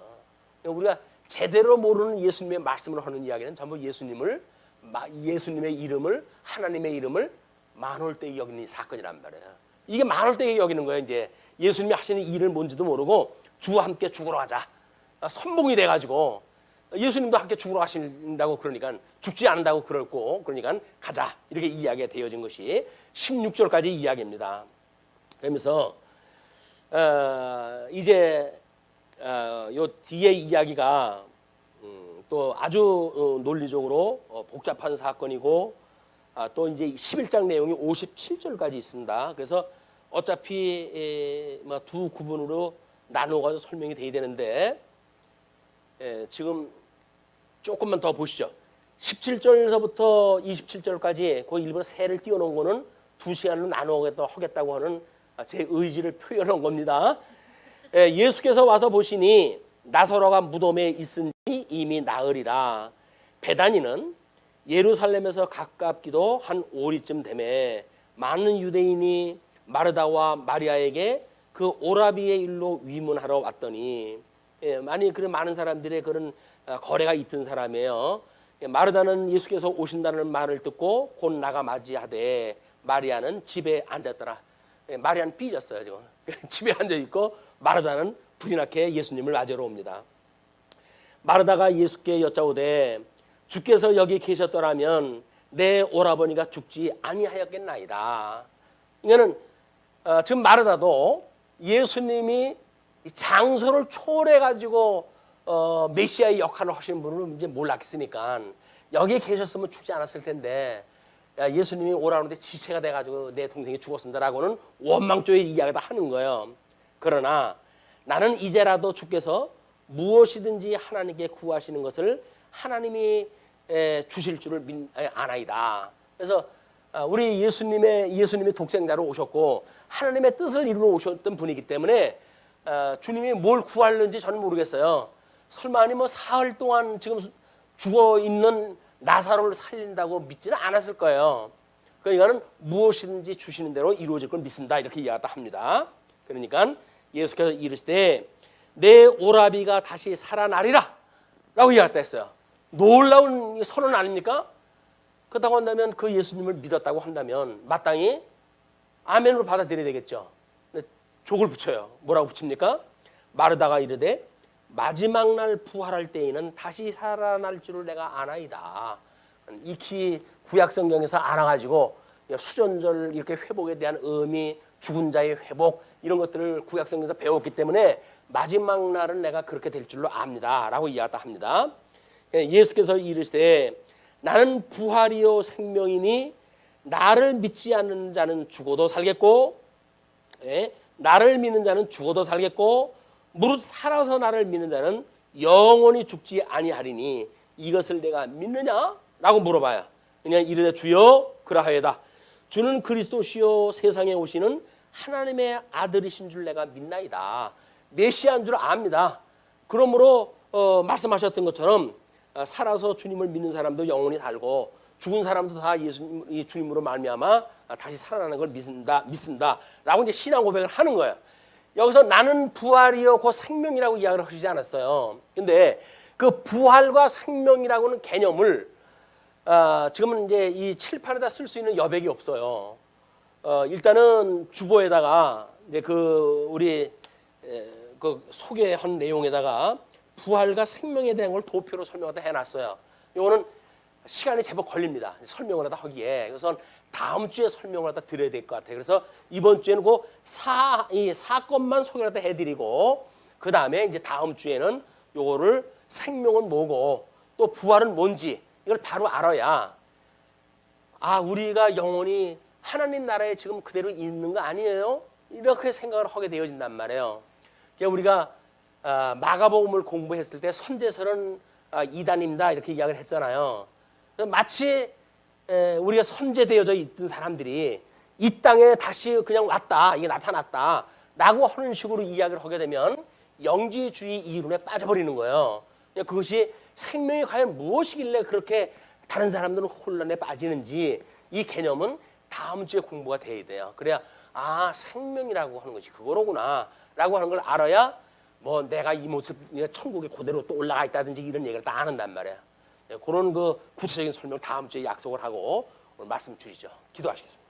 우리가 제대로 모르는 예수님의 말씀을 하는 이야기는 전부 예수님의 이름을, 하나님의 이름을 만홀되게 여기는 사건이란 말이에요. 이게 만홀되게 여기는 거예요. 이제 예수님이 하시는 일을 뭔지도 모르고 주와 함께 죽으러 가자. 선봉이 돼가지고 예수님도 함께 죽으러 가신다고 그러니까 죽지 않는다고 그랬고 그러니까 가자 이렇게 이야기가 되어진 것이 16절까지 이야기입니다. 그러면서 이제 요 뒤에 이야기가 또 아주 논리적으로 복잡한 사건이고 또 이제 11장 내용이 57절까지 있습니다. 그래서 어차피 두 구분으로 나누어서 설명이 돼야 되는데 지금 조금만 더 보시죠. 17절에서부터 27절까지 그 일부러 세를 띄워놓은 거는 2시간으로 나누겠다고 하는 제 의지를 표현한 겁니다. 예수께서 와서 보시니 나사로가 무덤에 있은지 이미 나으리라. 베다니는 예루살렘에서 가깝기도 한 오리쯤 되매 많은 유대인이 마르다와 마리아에게 그 오라비의 일로 위문하러 왔더니 많이 그런 많은 사람들의 그런 거래가 있던 사람이에요. 마르다는 예수께서 오신다는 말을 듣고 곧 나가 맞이하되 마리아는 집에 앉았더라. 마리아는 삐졌어요. 지금 집에 앉아 있고 마르다는 불이 나게 예수님을 맞으러 옵니다. 마르다가 예수께 여짜오되 주께서 여기 계셨더라면 내 오라버니가 죽지 아니하였겠나이다. 이거는 지금 마르다도 예수님이 장소를 초월해 가지고 메시아의 역할을 하시는 분을 이제 몰랐으니까 여기에 계셨으면 죽지 않았을 텐데 예수님이 오라는데 지체가 돼가지고 내 동생이 죽었습니다라고는 원망조의 이야기다 하는 거예요. 그러나 나는 이제라도 주께서 무엇이든지 하나님께 구하시는 것을 하나님이 주실 줄을 아나이다. 그래서 우리 예수님의 독생자로 오셨고 하나님의 뜻을 이루러 오셨던 분이기 때문에 주님이 뭘 구하는지 저는 모르겠어요. 설마 아니 사흘 동안 지금 죽어 있는 나사로를 살린다고 믿지는 않았을 거예요. 그러니까는 무엇이든지 주시는 대로 이루어질 걸 믿습니다. 이렇게 이야기다 합니다. 그러니까 예수께서 이르시되 내 오라비가 다시 살아나리라 라고 이야기했다 했어요. 놀라운 선언 아닙니까? 그렇다고 한다면 그 예수님을 믿었다고 한다면 마땅히 아멘으로 받아들여야 되겠죠. 족을 붙여요. 뭐라고 붙입니까? 마르다가 이르되 마지막 날 부활할 때에는 다시 살아날 줄을 내가 아나이다. 익히 구약 성경에서 알아가지고 수전절 이렇게 회복에 대한 의미, 죽은 자의 회복 이런 것들을 구약 성경에서 배웠기 때문에 마지막 날은 내가 그렇게 될 줄로 압니다라고 이야기했다 합니다. 예수께서 이르시되 나는 부활이요 생명이니 나를 믿지 않는 자는 죽어도 살겠고 나를 믿는 자는 죽어도 살겠고 무릇 살아서 나를 믿는 자는 영원히 죽지 아니하리니 이것을 내가 믿느냐? 라고 물어봐요. 그냥 이르되 주여 그라하여다. 주는 그리스도시요 세상에 오시는 하나님의 아들이신 줄 내가 믿나이다. 메시아인 줄 압니다. 그러므로 말씀하셨던 것처럼 살아서 주님을 믿는 사람도 영원히 살고 죽은 사람도 다 주님으로 말미암아 다시 살아나는 걸 믿습니다. 라고 이제 신앙 고백을 하는 거예요. 여기서 나는 부활이요 그 생명이라고 이야기를 하시지 않았어요. 근데 그 부활과 생명이라고는 개념을 지금은 이제 이 칠판에다 쓸 수 있는 여백이 없어요. 일단은 주보에다가 이제 우리 그 소개한 내용에다가 부활과 생명에 대한 걸 도표로 설명을 해놨어요. 이거는 시간이 제법 걸립니다. 설명을 하다 하기에. 그래서 다음 주에 설명을 하다 드려야 될 것 같아요. 그래서 이번 주에는 이 사건만 소개를 하다 해드리고 그 다음에 이제 다음 주에는 요거를 생명은 뭐고 또 부활은 뭔지 이걸 바로 알아야 우리가 영원히 하나님 나라에 지금 그대로 있는 거 아니에요? 이렇게 생각을 하게 되어진단 말이에요. 그러니까 우리가 마가복음을 공부했을 때 선제설은 이단입니다 이렇게 이야기를 했잖아요. 마치 우리가 선제되어져 있던 사람들이 이 땅에 다시 그냥 왔다, 이게 나타났다 라고 하는 식으로 이야기를 하게 되면 영지주의 이론에 빠져버리는 거예요. 그것이 생명이 과연 무엇이길래 그렇게 다른 사람들은 혼란에 빠지는지 이 개념은 다음 주에 공부가 돼야 돼요. 그래야 아 생명이라고 하는 것이 그거로구나라고 하는 걸 알아야 뭐 내가 이 모습 천국에 그대로 또 올라가 있다든지 이런 얘기를 다 아는단 말이에요. 그런 그 구체적인 설명 다음 주에 약속을 하고 오늘 말씀 줄이죠. 기도하시겠습니다.